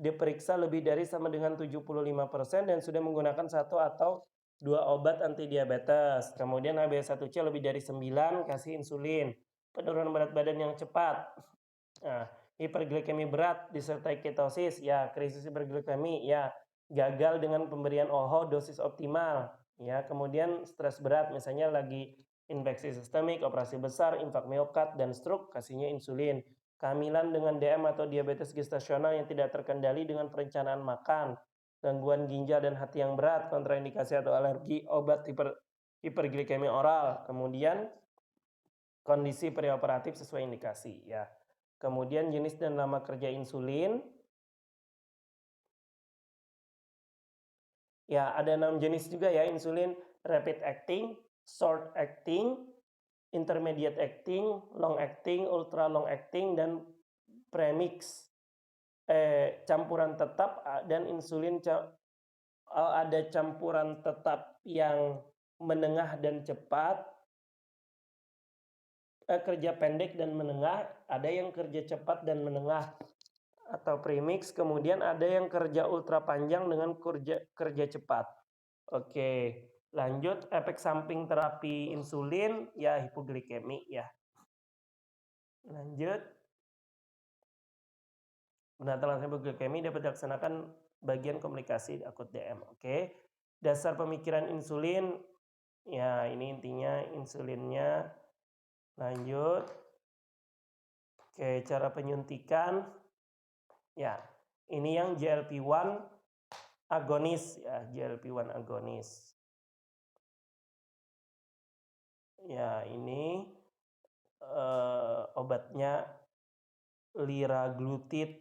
Speaker 1: diperiksa lebih dari sama dengan 75% dan sudah menggunakan 1 atau 2 obat anti diabetes. Kemudian HbA1c lebih dari 9 kasih insulin. Penurunan berat badan yang cepat. Nah, hiperglikemi berat disertai ketosis, ya, krisis hiperglikemi, ya, gagal dengan pemberian OHO dosis optimal, ya, kemudian stres berat, misalnya lagi Infeksi sistemik, operasi besar, infak miokard, dan stroke, kasihnya insulin. Kehamilan dengan DM atau diabetes gestasional yang tidak terkendali dengan perencanaan makan. Gangguan ginjal dan hati yang berat, kontraindikasi atau alergi obat hiperglikemia oral. Kemudian kondisi preoperatif sesuai indikasi ya. Kemudian jenis dan nama kerja insulin. Ya, ada 6 jenis juga ya insulin: rapid acting, short acting, intermediate acting, long acting, ultra long acting, dan premix. Campuran tetap dan insulin ada campuran tetap yang menengah dan cepat, kerja pendek dan menengah, ada yang kerja cepat dan menengah atau premix, kemudian ada yang kerja ultra panjang dengan kerja cepat. Oke, lanjut efek samping terapi insulin ya hipoglikemi ya. Lanjut. Penatalan hipoglikemi dapat dilaksanakan bagian komunikasi akut DM. Oke. Dasar pemikiran insulin ya, ini intinya insulinnya. Lanjut. Oke, cara penyuntikan ya. Ini yang GLP-1 agonis ya, GLP-1 agonis. Ya, ini obatnya liraglutid,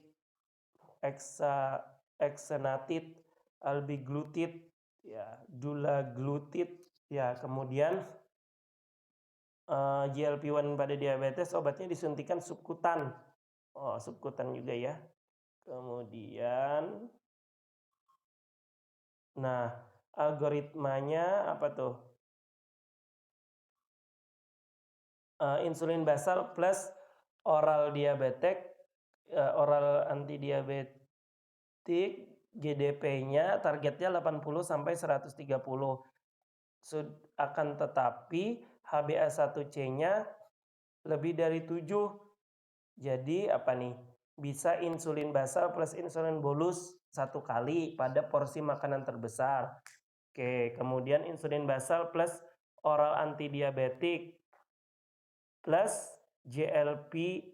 Speaker 1: exenatid, albiglutid, ya, dulaglutid, ya. Kemudian GLP-1 pada diabetes obatnya disuntikan subkutan. Oh, subkutan juga ya. Kemudian, nah, algoritmanya apa tuh? Insulin basal plus oral diabetek, oral antidiabetik, GDP-nya targetnya 80 sampai 130. Akan tetapi HbA1c-nya lebih dari 7. Jadi apa nih? Bisa insulin basal plus insulin bolus 1 kali pada porsi makanan terbesar. Oke, kemudian insulin basal plus oral antidiabetik plus GLP-1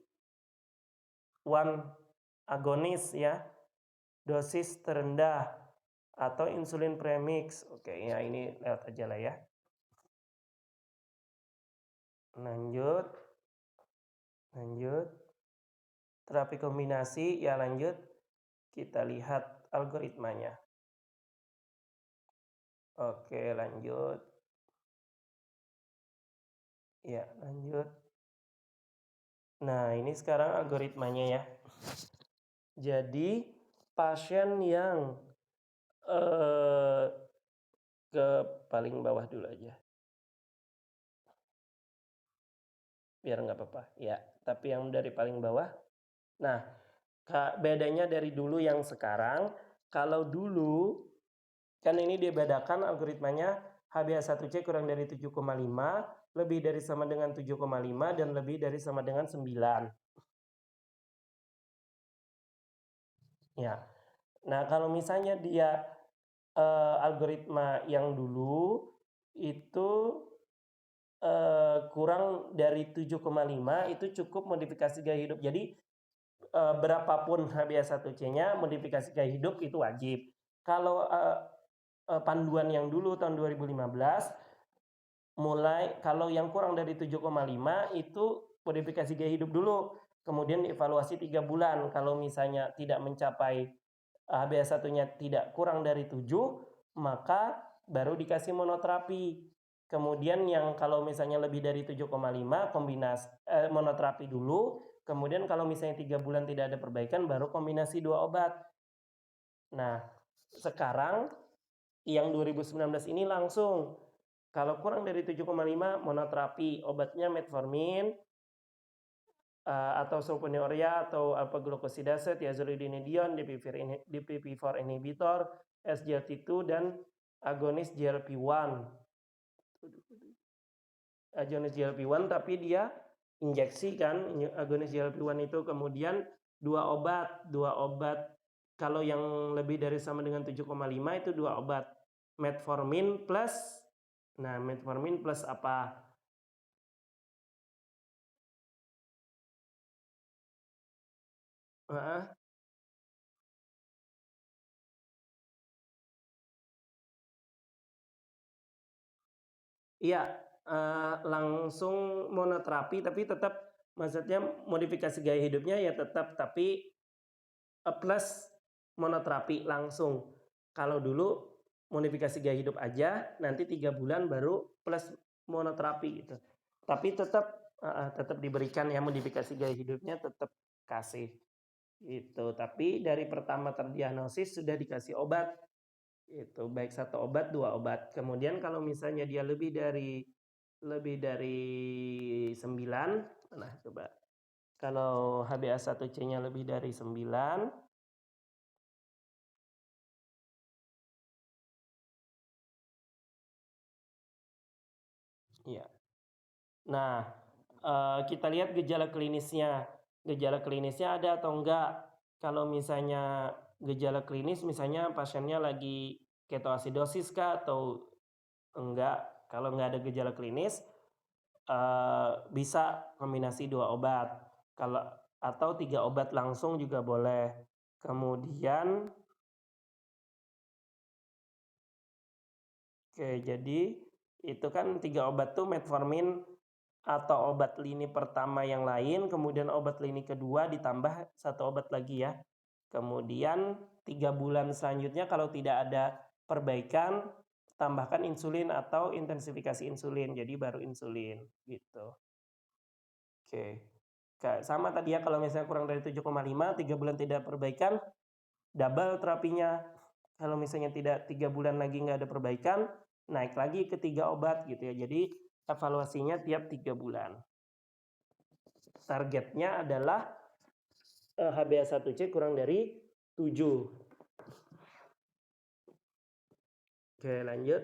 Speaker 1: agonis ya, dosis terendah, atau insulin premix. Oke, ya ini lewat aja lah ya. Lanjut. Terapi kombinasi ya, lanjut. Kita lihat algoritmanya. Oke, lanjut. Ya, lanjut. Nah, ini sekarang algoritmanya ya. Jadi, pasien yang ke paling bawah dulu aja. Biar nggak apa-apa. Ya, tapi yang dari paling bawah. Nah, bedanya dari dulu yang sekarang, kalau dulu kan ini dibedakan algoritmanya HbA1c kurang dari 7,5, lebih dari sama dengan 7,5, dan lebih dari sama dengan 9. Ya. Nah, kalau misalnya dia algoritma yang dulu itu kurang dari 7,5, itu cukup modifikasi gaya hidup. Jadi berapapun HbA1c-nya, modifikasi gaya hidup itu wajib. Kalau panduan yang dulu tahun 2015, mulai kalau yang kurang dari 7,5 itu modifikasi gaya hidup dulu, kemudian dievaluasi 3 bulan. Kalau misalnya tidak mencapai HbA1-nya tidak kurang dari 7, maka baru dikasih monoterapi. Kemudian yang kalau misalnya lebih dari 7,5, kombinasi monoterapi dulu. Kemudian kalau misalnya 3 bulan tidak ada perbaikan, baru kombinasi 2 obat. Nah, sekarang yang 2019 ini langsung, kalau kurang dari 7,5 monoterapi, obatnya metformin atau sulfonylurea atau alpha-glucosidase, thiazolidinedion, DPP-4 inhibitor, SGLT2, dan agonis GLP-1. Agonis GLP-1 tapi dia injeksi kan, agonis GLP-1 itu. Kemudian 2 obat. Kalau yang lebih dari sama dengan 7,5 itu 2 obat. Metformin plus apa? Heeh. Iya, langsung monoterapi tapi tetap maksudnya modifikasi gaya hidupnya ya tetap, tapi, plus monoterapi langsung. Kalau dulu modifikasi gaya hidup aja, nanti 3 bulan baru plus monoterapi gitu. Tapi tetap tetap diberikan ya modifikasi gaya hidupnya tetap kasih, gitu. Tapi dari pertama terdiagnosis sudah dikasih obat, itu baik 1 obat, 2 obat. Kemudian kalau misalnya dia lebih dari 9, nah coba, kalau HbA1c-nya lebih dari 9, iya. Nah, kita lihat gejala klinisnya. Gejala klinisnya ada atau enggak. Kalau misalnya gejala klinis, misalnya pasiennya lagi ketoasidosis kah atau enggak. Kalau enggak ada gejala klinis, bisa kombinasi 2 obat. Kalau atau 3 obat langsung juga boleh. Kemudian, oke, jadi itu kan 3 obat tuh metformin atau obat lini pertama yang lain, kemudian obat lini kedua ditambah 1 obat lagi ya. Kemudian 3 bulan selanjutnya kalau tidak ada perbaikan, tambahkan insulin atau intensifikasi insulin, jadi baru insulin gitu. Oke. Sama tadi ya, kalau misalnya kurang dari 7,5, 3 bulan tidak perbaikan, double terapinya. Kalau misalnya tidak 3 bulan lagi nggak ada perbaikan, naik lagi ke 3 obat gitu ya. Jadi evaluasinya tiap 3 bulan. Targetnya adalah HbA1c kurang dari 7. Oke, lanjut.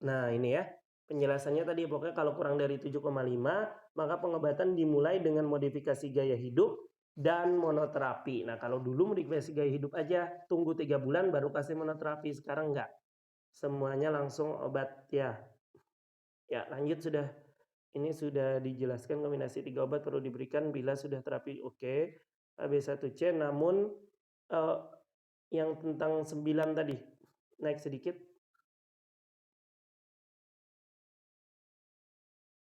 Speaker 1: Nah, ini ya. Penjelasannya tadi pokoknya kalau kurang dari 7,5, maka pengobatan dimulai dengan modifikasi gaya hidup dan monoterapi. Nah, kalau dulu modifikasi gaya hidup aja, tunggu 3 bulan baru kasih monoterapi. Sekarang enggak. Semuanya langsung obat ya. Ya, lanjut sudah. Ini sudah dijelaskan kombinasi 3 obat perlu diberikan bila sudah terapi oke. HbA1c, namun yang tentang 9 tadi, naik sedikit.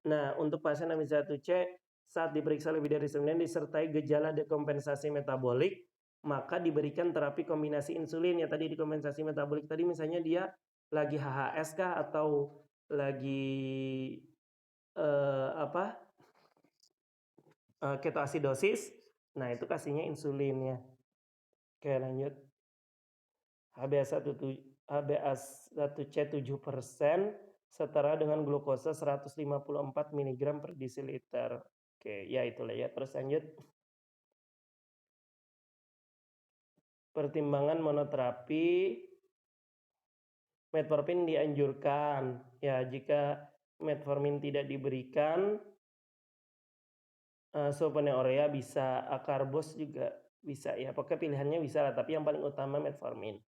Speaker 1: Nah, untuk pasien HbA1c saat diperiksa lebih dari 9 disertai gejala dekompensasi metabolik, maka diberikan terapi kombinasi insulin. Ya tadi dekompensasi metabolik tadi misalnya dia lagi HHS kah atau lagi apa? Ketoasidosis. Nah, itu kasihnya insulin ya. Oke, lanjut. HbA1c 7% setara dengan glukosa 154 mg per desiliter. Oke, ya itulah ya. Terus lanjut. Pertimbangan monoterapi, metformin dianjurkan. Ya, jika metformin tidak diberikan, sulfonylurea bisa, akarbos juga bisa ya. Pokoknya pilihannya bisa lah, tapi yang paling utama metformin.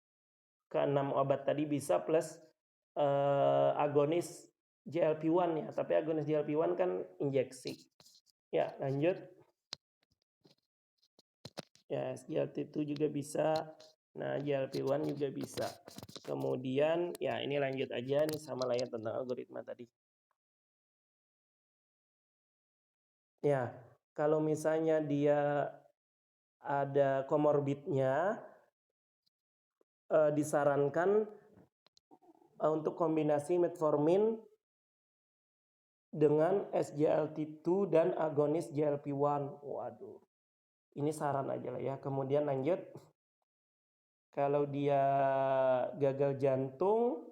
Speaker 1: Ke-6 obat tadi bisa plus agonis GLP-1 ya, tapi agonis GLP-1 kan injeksi. Ya, lanjut. Ya, SGLT2 juga bisa. Nah, GLP-1 juga bisa. Kemudian, ya ini lanjut aja nih sama layar tentang algoritma tadi. Ya, kalau misalnya dia ada komorbidnya, disarankan untuk kombinasi metformin dengan SGLT2 dan agonis GLP-1. Waduh, ini saran aja lah ya. Kemudian lanjut, kalau dia gagal jantung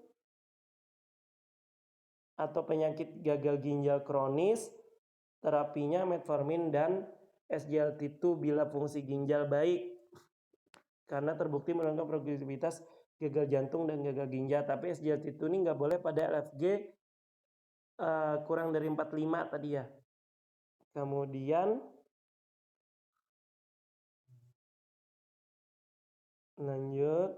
Speaker 1: atau penyakit gagal ginjal kronis, terapinya metformin dan SGLT2 bila fungsi ginjal baik. Karena terbukti menurunkan progresivitas gagal jantung dan gagal ginjal. Tapi SGLT2 ini nggak boleh pada LFG kurang dari 45 tadi ya. Kemudian lanjut.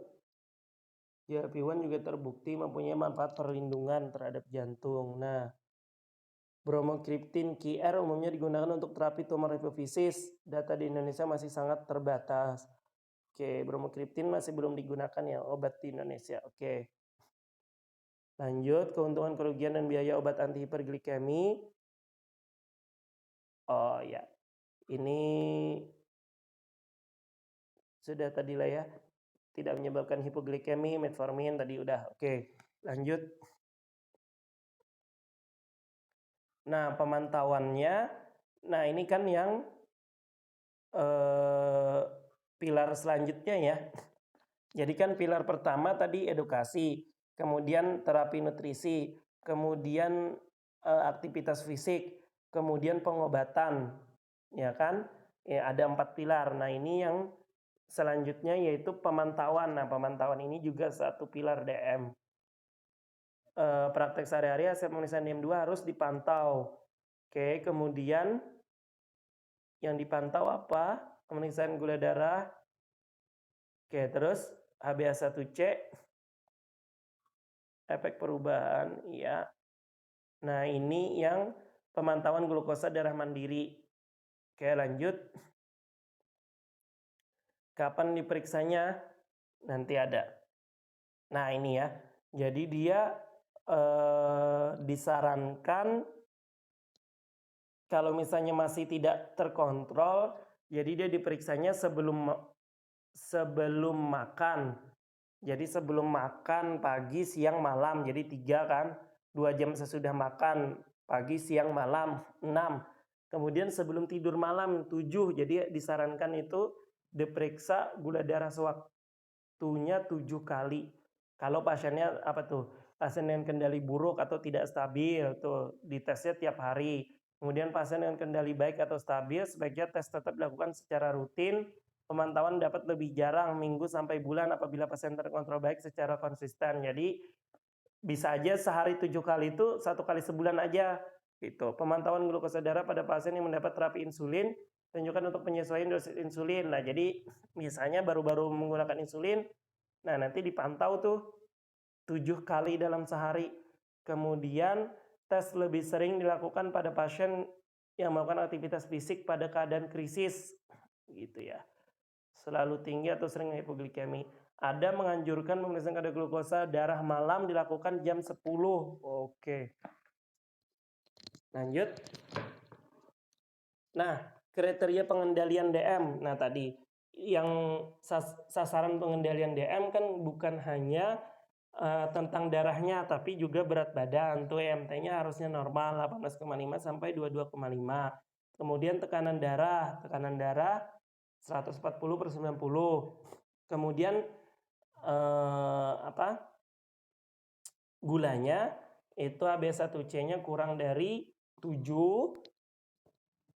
Speaker 1: GLP-1 juga terbukti mempunyai manfaat perlindungan terhadap jantung. Nah, bromokriptin QR umumnya digunakan untuk terapi tumor hipofisis. Data di Indonesia masih sangat terbatas. Oke, bromokriptin masih belum digunakan ya obat di Indonesia. Oke. Lanjut, keuntungan, kerugian, dan biaya obat anti hiperglikemi. Oh ya, ini sudah tadi lah ya. Tidak menyebabkan hipoglikemi, metformin tadi udah. Oke, lanjut. Nah, pemantauannya, nah ini kan yang pilar selanjutnya ya. Jadi kan pilar pertama tadi edukasi, kemudian terapi nutrisi, kemudian aktivitas fisik, kemudian pengobatan, ya kan? Ya, ada 4 pilar. Nah, ini yang selanjutnya yaitu pemantauan. Nah, pemantauan ini juga satu pilar DM. Praktek sehari-hari hasil pemeriksaan DM2 harus dipantau. Oke, kemudian yang dipantau apa? Pemeriksaan gula darah. Oke, terus HbA1c, efek perubahan, ya. Nah, ini yang pemantauan glukosa darah mandiri. Oke, lanjut. Kapan diperiksanya? Nanti ada. Nah, ini ya. Jadi dia disarankan kalau misalnya masih tidak terkontrol, jadi dia diperiksanya sebelum makan. Jadi sebelum makan pagi, siang, malam. Jadi 3 kan. 2 jam sesudah makan, pagi, siang, malam. 6. Kemudian sebelum tidur malam 7. Jadi disarankan itu diperiksa gula darah sewaktunya 7 kali. Kalau pasiennya apa tuh? Pasien dengan kendali buruk atau tidak stabil tuh ditesnya tiap hari. Kemudian pasien dengan kendali baik atau stabil sebaiknya tes tetap dilakukan secara rutin. Pemantauan dapat lebih jarang, minggu sampai bulan apabila pasien terkontrol baik secara konsisten. Jadi bisa aja sehari 7 kali itu 1 kali sebulan aja gitu. Pemantauan glukosa darah pada pasien yang mendapat terapi insulin tunjukkan untuk penyesuaian dosis insulin. Nah, jadi misalnya baru-baru menggunakan insulin, nah nanti dipantau tuh 7 kali dalam sehari. Kemudian tes lebih sering dilakukan pada pasien yang melakukan aktivitas fisik pada keadaan krisis gitu ya. Selalu tinggi atau sering hipoglikemi. Ada menganjurkan pemeriksaan kadar glukosa darah malam dilakukan jam 10. Oke. Lanjut. Nah, kriteria pengendalian DM. Nah, tadi yang sasaran pengendalian DM kan bukan hanya tentang darahnya, tapi juga berat badan. Tuh EMT-nya harusnya normal 18,5 sampai 22,5. Kemudian tekanan darah 140/90. Kemudian gulanya itu HbA1c-nya kurang dari 7.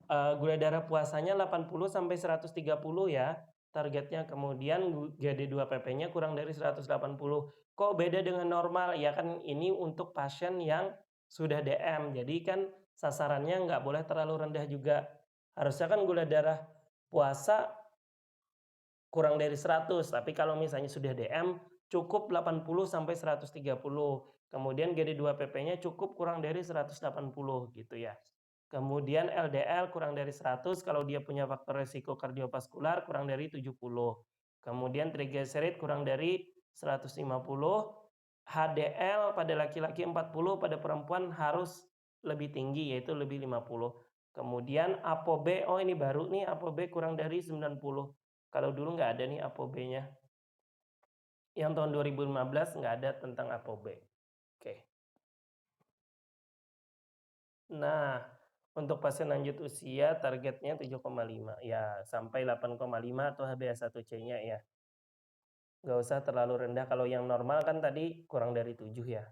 Speaker 1: Gula darah puasanya 80 sampai 130 ya targetnya. Kemudian GD2-PP-nya kurang dari 180. Kok beda dengan normal? Ya kan ini untuk pasien yang sudah DM. Jadi kan sasarannya nggak boleh terlalu rendah juga. Harusnya kan gula darah puasa kurang dari 100. Tapi kalau misalnya sudah DM cukup 80 sampai 130. Kemudian GD2-PP-nya cukup kurang dari 180 gitu ya. Kemudian LDL kurang dari 100 kalau dia punya faktor resiko kardiovaskular kurang dari 70. Kemudian trigliserid kurang dari 150. HDL pada laki-laki 40, pada perempuan harus lebih tinggi yaitu lebih 50. Kemudian ApoB, oh ini baru nih ApoB kurang dari 90. Kalau dulu nggak ada nih ApoB-nya. Yang tahun 2015 nggak ada tentang ApoB. Oke. Nah, untuk pasien lanjut usia targetnya 7,5 ya sampai 8,5 atau HbA1c-nya ya. Nggak usah terlalu rendah. Kalau yang normal kan tadi kurang dari 7 ya.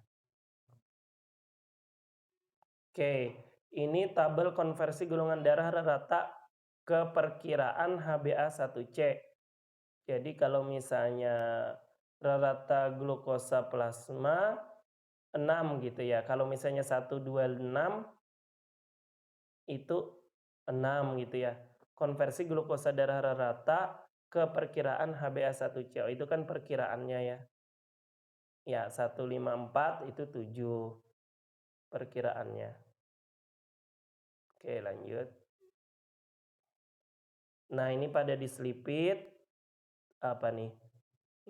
Speaker 1: Oke, ini tabel konversi golongan darah rata ke perkiraan HbA1c. Jadi kalau misalnya rata glukosa plasma 6 gitu ya. Kalau misalnya 126 itu 6 gitu ya. Konversi glukosa darah rata ke perkiraan HbA1c. Oh, itu kan perkiraannya ya. Ya, 154 itu 7 perkiraannya. Oke, lanjut. Nah, ini pada diselipit, apa nih?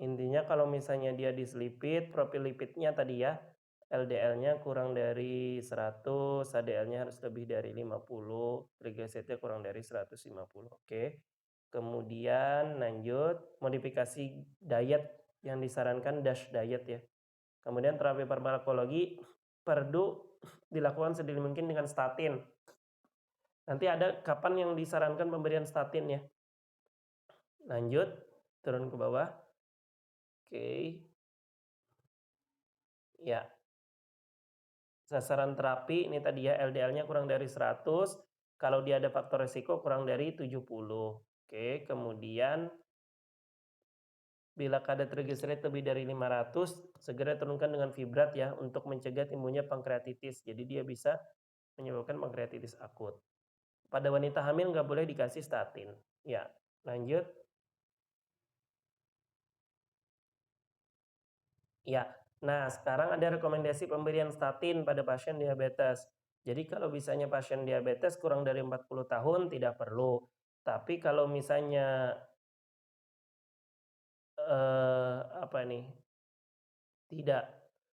Speaker 1: Intinya kalau misalnya dia diselipit, profil lipidnya tadi ya, LDL-nya kurang dari 100, HDL-nya harus lebih dari 50, trigliseridnya kurang dari 150. Oke. Kemudian lanjut, modifikasi diet yang disarankan DASH diet ya. Kemudian terapi farmakologi perlu dilakukan sedini mungkin dengan statin. Nanti ada kapan yang disarankan pemberian statin ya. Lanjut, turun ke bawah. Oke. Ya. Sasaran terapi ini tadi ya, LDL-nya kurang dari 100, kalau dia ada faktor resiko kurang dari 70. Oke, kemudian bila kadar trigliserid lebih dari 500, segera turunkan dengan fibrat ya untuk mencegah timbulnya pankreatitis. Jadi dia bisa menyebabkan pankreatitis akut. Pada wanita hamil nggak boleh dikasih statin. Ya, lanjut. Ya, nah sekarang ada rekomendasi pemberian statin pada pasien diabetes. Jadi kalau misalnya pasien diabetes kurang dari 40 tahun tidak perlu. Tapi kalau misalnya apa nih? Tidak.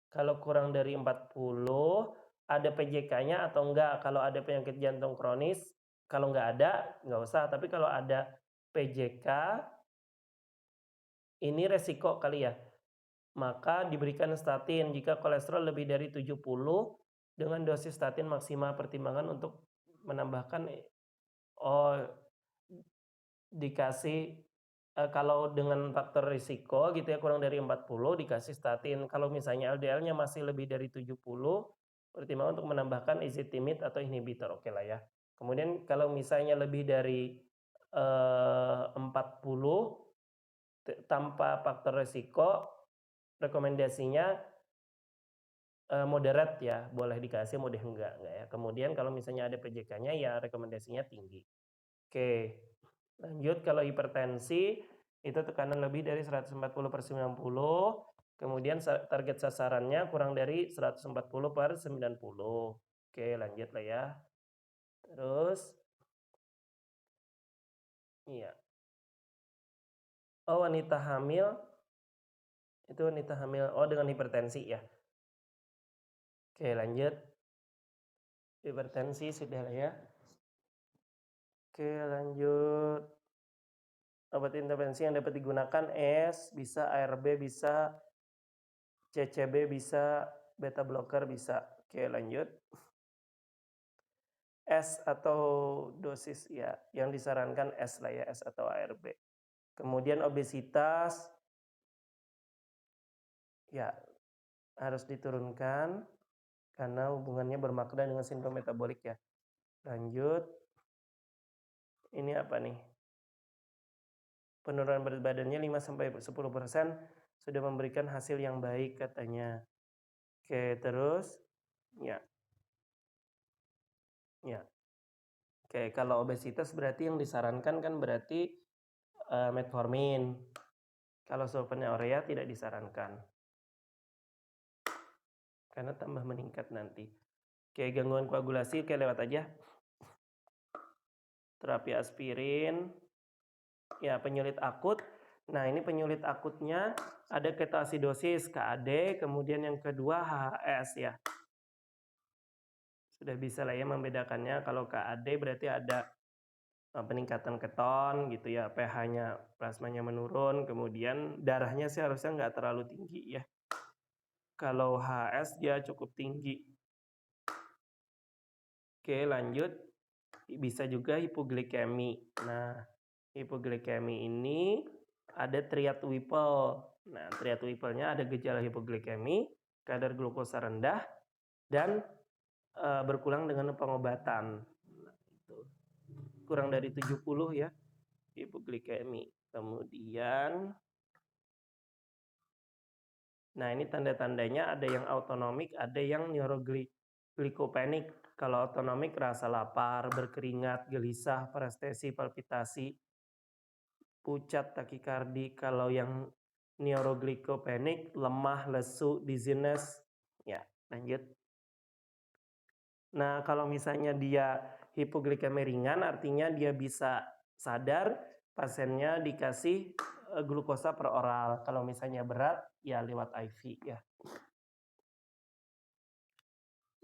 Speaker 1: Kalau kurang dari 40 ada PJK-nya atau enggak? Kalau ada penyakit jantung kronis, kalau nggak ada nggak usah. Tapi kalau ada PJK ini resiko kali ya. Maka diberikan statin jika kolesterol lebih dari 70 dengan dosis statin maksimal. Pertimbangan untuk menambahkan oh dikasih kalau dengan faktor risiko gitu ya kurang dari 40 dikasih statin. Kalau misalnya LDL-nya masih lebih dari 70, pertimbangan untuk menambahkan ezetimibe atau inhibitor. Oke lah ya. Kemudian kalau misalnya lebih dari 40 tanpa faktor risiko, rekomendasinya moderat ya, boleh dikasih, boleh enggak ya. Kemudian kalau misalnya ada PJK-nya ya rekomendasinya tinggi. Oke, lanjut kalau hipertensi itu tekanan lebih dari 140/90, kemudian target sasarannya kurang dari 140/90. Oke, lanjut lah ya. Terus, iya. Oh, wanita hamil, itu wanita hamil, oh dengan hipertensi ya. Oke, lanjut. Hipertensi sudah lah ya. Oke, lanjut. Obat intervensi yang dapat digunakan S, bisa ARB, bisa CCB, bisa beta blocker, bisa. Oke, lanjut. S atau dosis ya, yang disarankan S lah ya, S atau ARB. Kemudian obesitas, ya harus diturunkan karena hubungannya bermakna dengan sindrom metabolik ya. Lanjut, ini apa nih? Penurunan berat badannya 5-10% sudah memberikan hasil yang baik katanya. Oke, terus, ya. Ya. Oke, kalau obesitas berarti yang disarankan kan berarti metformin. Kalau sulfonylurea tidak disarankan. Karena tambah meningkat nanti. Oke, gangguan koagulasi, oke lewat aja. Terapi aspirin. Ya, penyulit akut. Nah, ini penyulit akutnya ada ketoasidosis, KAD, kemudian yang kedua HHS ya. Sudah bisa lah ya membedakannya. Kalau KAD berarti ada peningkatan keton gitu ya, pH-nya plasmanya menurun, kemudian darahnya sih harusnya nggak terlalu tinggi ya. Kalau HS dia cukup tinggi. Oke, lanjut. Bisa juga hipoglikemi. Nah, hipoglikemi ini ada triad Whipple. Nah, triad Whipple-nya ada gejala hipoglikemi, kadar glukosa rendah, dan berkurang dengan pengobatan. Nah, itu. Kurang dari 70 ya, hipoglikemi. Kemudian, nah ini tanda-tandanya ada yang autonomik, ada yang neuroglycopenic. Kalau autonomik rasa lapar, berkeringat, gelisah, parestesi, palpitasi, pucat, takikardi. Kalau yang neuroglycopenic, lemah, lesu, dizziness. Ya, lanjut. Nah, kalau misalnya dia hipoglikemi ringan, artinya dia bisa sadar, pasiennya dikasih glukosa per oral. Kalau misalnya berat, ya lewat IV ya.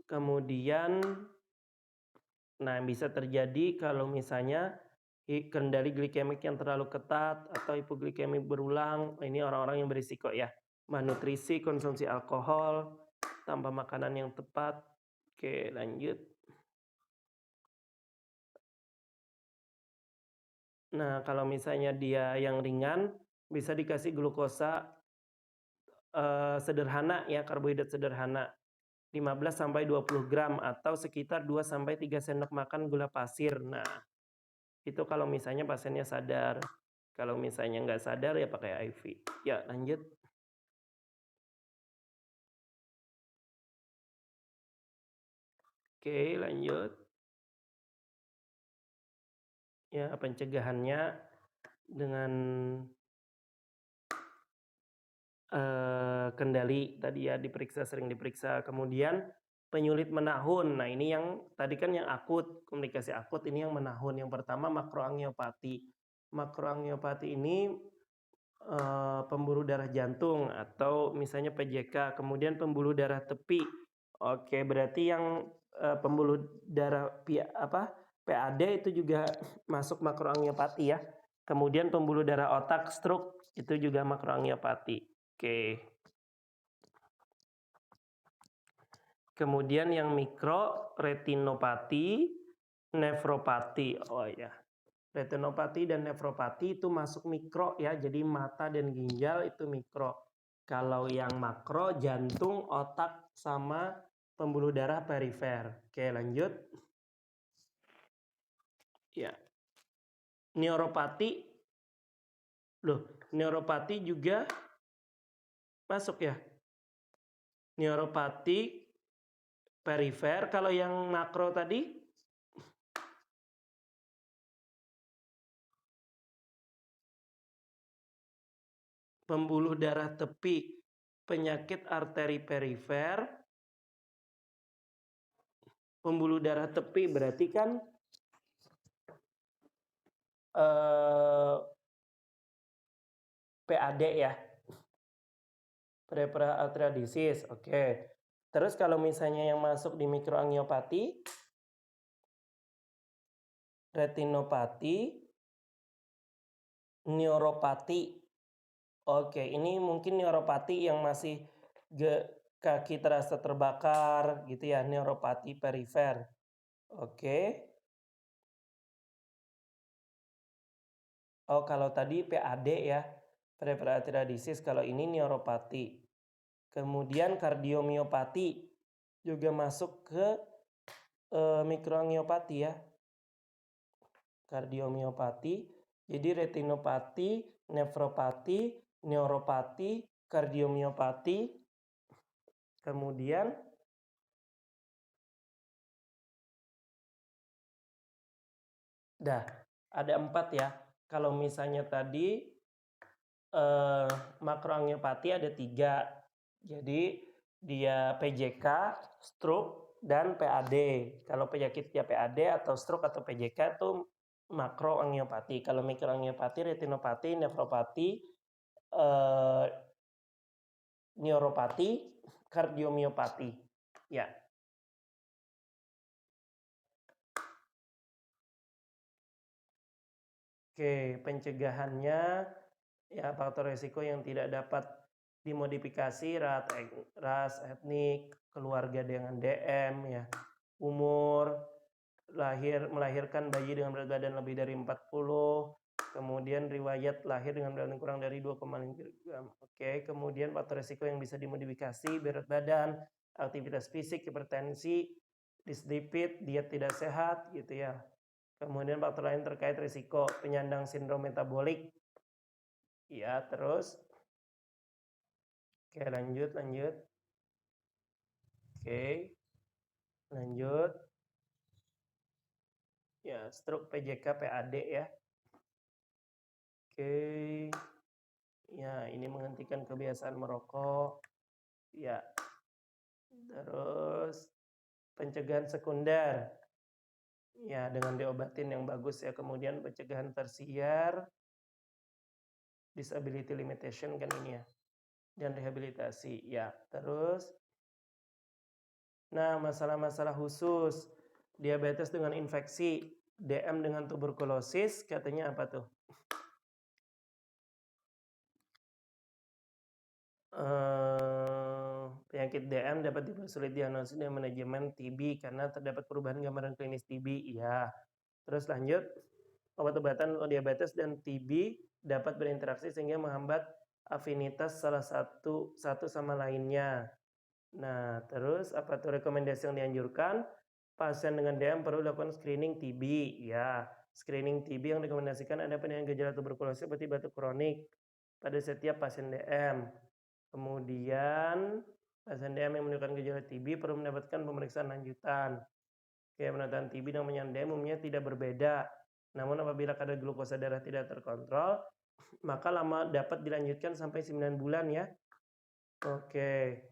Speaker 1: Kemudian, nah bisa terjadi kalau misalnya kendali glikemik yang terlalu ketat atau hipoglikemi berulang, ini orang-orang yang berisiko ya. Malnutrisi, konsumsi alkohol, tanpa makanan yang tepat. Oke, lanjut. Nah, kalau misalnya dia yang ringan, bisa dikasih glukosa sederhana ya, karbohidrat sederhana. 15 sampai 20 gram atau sekitar 2 sampai 3 sendok makan gula pasir. Nah, itu kalau misalnya pasiennya sadar. Kalau misalnya nggak sadar ya pakai IV. Ya, lanjut. Oke, lanjut. Ya, pencegahannya dengan kendali tadi ya, diperiksa, sering diperiksa. Kemudian penyulit menahun. Nah, ini yang tadi kan yang akut, komplikasi akut, ini yang menahun. Yang pertama makroangiopati. Makroangiopati ini pembuluh darah jantung atau misalnya PJK. Kemudian pembuluh darah tepi. Oke, berarti yang pembuluh darah PAD itu juga masuk makroangiopati ya. Kemudian pembuluh darah otak, stroke, itu juga makroangiopati. Oke. Kemudian yang mikro, retinopati, nefropati. Oh ya. Retinopati dan nefropati itu masuk mikro ya. Jadi mata dan ginjal itu mikro. Kalau yang makro, jantung, otak, sama pembuluh darah perifer. Oke, lanjut. Ya. Neuropati. Loh, neuropati juga masuk ya. Neuropati perifer. Kalau yang makro tadi pembuluh darah tepi, penyakit arteri perifer, pembuluh darah tepi berarti kan PAD ya, peripheral arterial disease. Oke. Terus kalau misalnya yang masuk di mikroangiopati, retinopati, neuropati. Oke, ini mungkin neuropati yang masih kaki terasa terbakar gitu ya, neuropati perifer. Oke. Oh, kalau tadi PAD ya, peripheral arterial disease, kalau ini neuropati. Kemudian kardiomiopati juga masuk ke mikroangiopati ya. Kardiomiopati. Jadi retinopati, nefropati, neuropati, kardiomiopati. Kemudian ada 4 ya. Kalau misalnya tadi makroangiopati ada 3. Jadi dia PJK, stroke, dan PAD. Kalau penyakitnya PAD atau stroke atau PJK itu makroangiopati. Kalau mikroangiopati, retinopati, nefropati, neuropati, kardiomiopati. Ya. Oke, pencegahannya ya faktor resiko yang tidak dapat dimodifikasi, ras, etnik, keluarga dengan DM ya, umur, melahirkan bayi dengan berat badan lebih dari 40, kemudian riwayat lahir dengan berat badan kurang dari 2,5 kg. Oke, kemudian faktor resiko yang bisa dimodifikasi, berat badan, aktivitas fisik, hipertensi, dislipid, diet tidak sehat gitu ya. Kemudian faktor lain terkait risiko penyandang sindrom metabolik. Ya, terus. Oke, lanjut. Oke. Lanjut. Ya, stroke, PJK, PAD ya. Oke. Ya, ini menghentikan kebiasaan merokok. Ya. Terus pencegahan sekunder. Ya, dengan diobatin yang bagus ya. Kemudian pencegahan tersier, disability limitation kan ini ya. Dan rehabilitasi. Ya, terus nah, masalah-masalah khusus diabetes dengan infeksi, DM dengan tuberkulosis, katanya apa tuh? Penyakit DM dapat dipersulit diagnosis dan manajemen TB karena terdapat perubahan gambaran klinis TB. Iya. Terus lanjut, obat-obatan untuk diabetes dan TB dapat berinteraksi sehingga menghambat afinitas salah satu sama lainnya. Nah, terus apa tuh rekomendasi yang dianjurkan? Pasien dengan DM perlu lakukan screening TB. Ya, screening TB yang direkomendasikan ada dengan gejala tuberkulosis seperti batuk kronik pada setiap pasien DM. Kemudian pasien DM yang menunjukkan gejala TB perlu mendapatkan pemeriksaan lanjutan. Penataan TB dan penyakit DM umumnya tidak berbeda. Namun apabila kadar glukosa darah tidak terkontrol, maka lama dapat dilanjutkan sampai 9 bulan ya. Oke.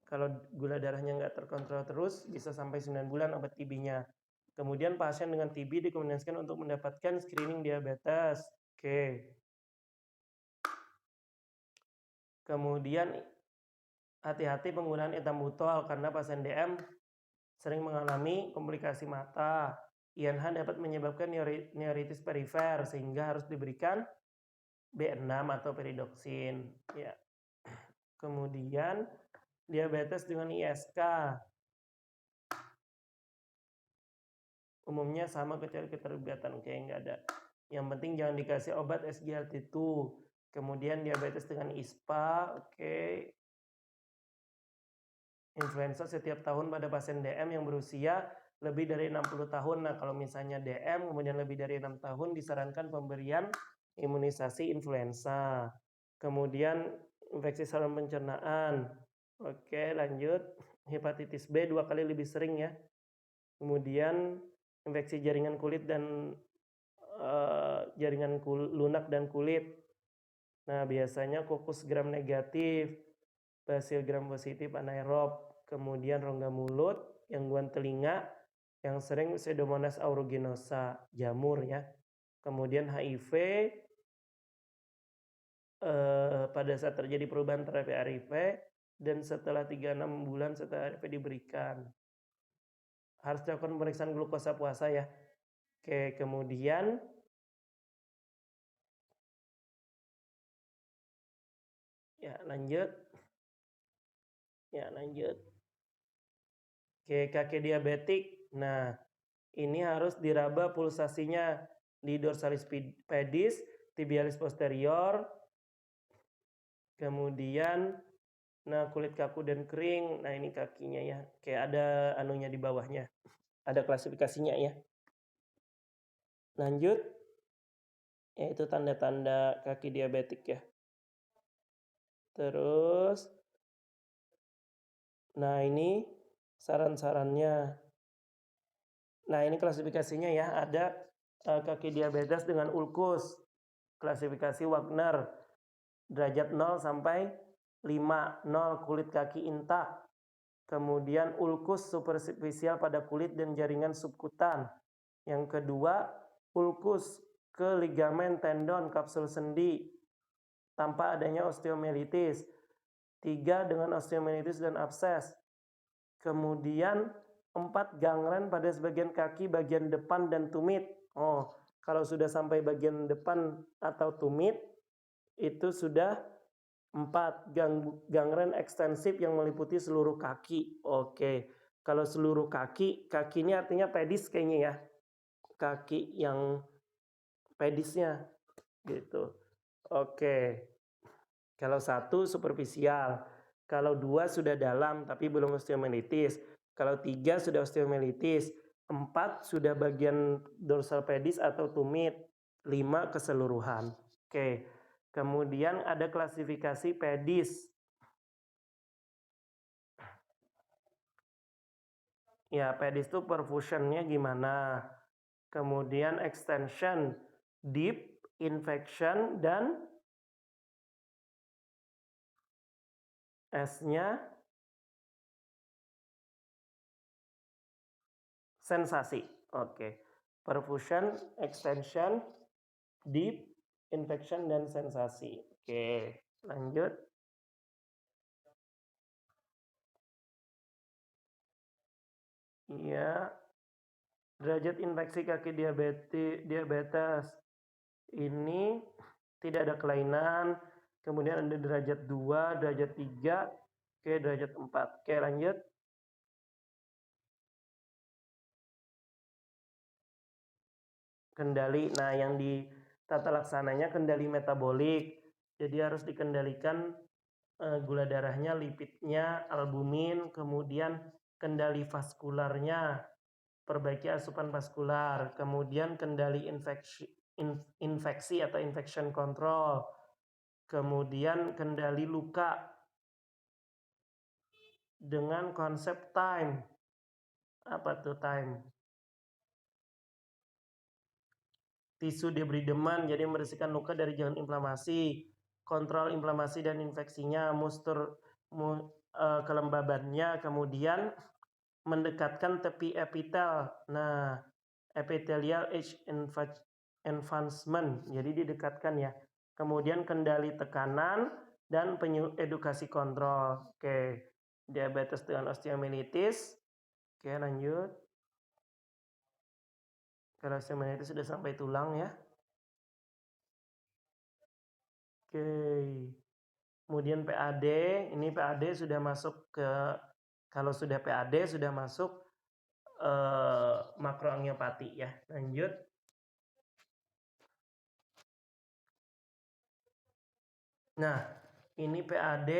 Speaker 1: Kalau gula darahnya nggak terkontrol terus, bisa sampai 9 bulan obat TB-nya. Kemudian pasien dengan TB direkomendasikan untuk mendapatkan screening diabetes. Oke. Kemudian hati-hati penggunaan etambutol karena pasien DM sering mengalami komplikasi mata. INH dapat menyebabkan neuritis perifer sehingga harus diberikan B6 atau peridoxin. Ya. Kemudian diabetes dengan ISK. Umumnya sama kecuali keterlibatan kayak nggak ada. Yang penting jangan dikasih obat SGLT2. Kemudian diabetes dengan ISPA, oke. Influenza setiap tahun pada pasien DM yang berusia lebih dari 60 tahun. Nah, kalau misalnya DM kemudian lebih dari 6 tahun disarankan pemberian imunisasi influenza. Kemudian infeksi saluran pencernaan. Oke, lanjut. Hepatitis B 2 kali lebih sering ya. Kemudian infeksi jaringan kulit dan lunak dan kulit. Nah, biasanya kokus gram negatif, basil gram positif anaerob, kemudian rongga mulut, gangguan telinga, yang sering Pseudomonas aeruginosa, jamur ya. Kemudian HIV, pada saat terjadi perubahan terapi HIV, dan setelah 36 bulan setelah HIV diberikan. Harus dilakukan pemeriksaan glukosa puasa ya. Oke, kemudian ya lanjut. Oke, kaki diabetik. Nah, ini harus diraba pulsasinya di dorsalis pedis, tibialis posterior. Kemudian kulit kaku dan kering. Nah, ini kakinya ya. Kayak ada anunya di bawahnya. Ada klasifikasinya ya. Lanjut. Yaitu tanda-tanda kaki diabetik ya. Terus nah, ini saran-sarannya. Nah, ini klasifikasinya ya. Ada kaki diabetes dengan ulkus. Klasifikasi Wagner. Derajat 0 sampai 5. 0 kulit kaki intak. Kemudian ulkus superfisial pada kulit dan jaringan subkutan. Yang kedua, ulkus ke ligamen, tendon, kapsul sendi tanpa adanya osteomyelitis. 3 dengan osteomyelitis dan abses. Kemudian 4 gangren pada sebagian kaki bagian depan dan tumit. Kalau sudah sampai bagian depan atau tumit itu sudah 4 gangren ekstensif yang meliputi seluruh kaki. Oke. Kalau seluruh kaki ini artinya pedis kayaknya ya. Kaki yang pedisnya gitu. Oke. Kalau 1 superficial. Kalau 2 sudah dalam tapi belum osteomyelitis. Kalau 3 sudah osteomyelitis. 4 sudah bagian dorsal pedis atau tumit. 5 keseluruhan. Oke. Kemudian ada klasifikasi pedis. Ya, pedis itu perfusionnya gimana? Kemudian extension, deep, infection, dan S-nya sensasi. Oke. Perfusion, extension, deep, infection, dan sensasi. Oke, lanjut. Iya. Derajat infeksi kaki diabetes ini tidak ada kelainan. Kemudian ada derajat 2, derajat 3, oke, derajat 4. Oke, lanjut. Kendali. Nah, yang di tata laksananya kendali metabolik. Jadi harus dikendalikan gula darahnya, lipidnya, albumin, kemudian kendali vaskularnya, perbaiki asupan vaskular, kemudian kendali infeksi atau infection control, kemudian kendali luka dengan konsep time. Apa tuh time? Tisu debridement, jadi membersihkan luka dari jalan inflamasi, kontrol inflamasi dan infeksinya, kelembabannya, kemudian mendekatkan tepi epitel. Nah, epithelial age advancement, jadi didekatkan ya. Kemudian kendali tekanan dan edukasi kontrol. Oke, diabetes dengan osteomielitis. Oke, lanjut. Kalau osteomielitis sudah sampai tulang ya. Oke. Kemudian PAD, ini PAD sudah masuk ke, kalau sudah PAD sudah masuk makroangiopati ya. Lanjut. Nah, ini PAD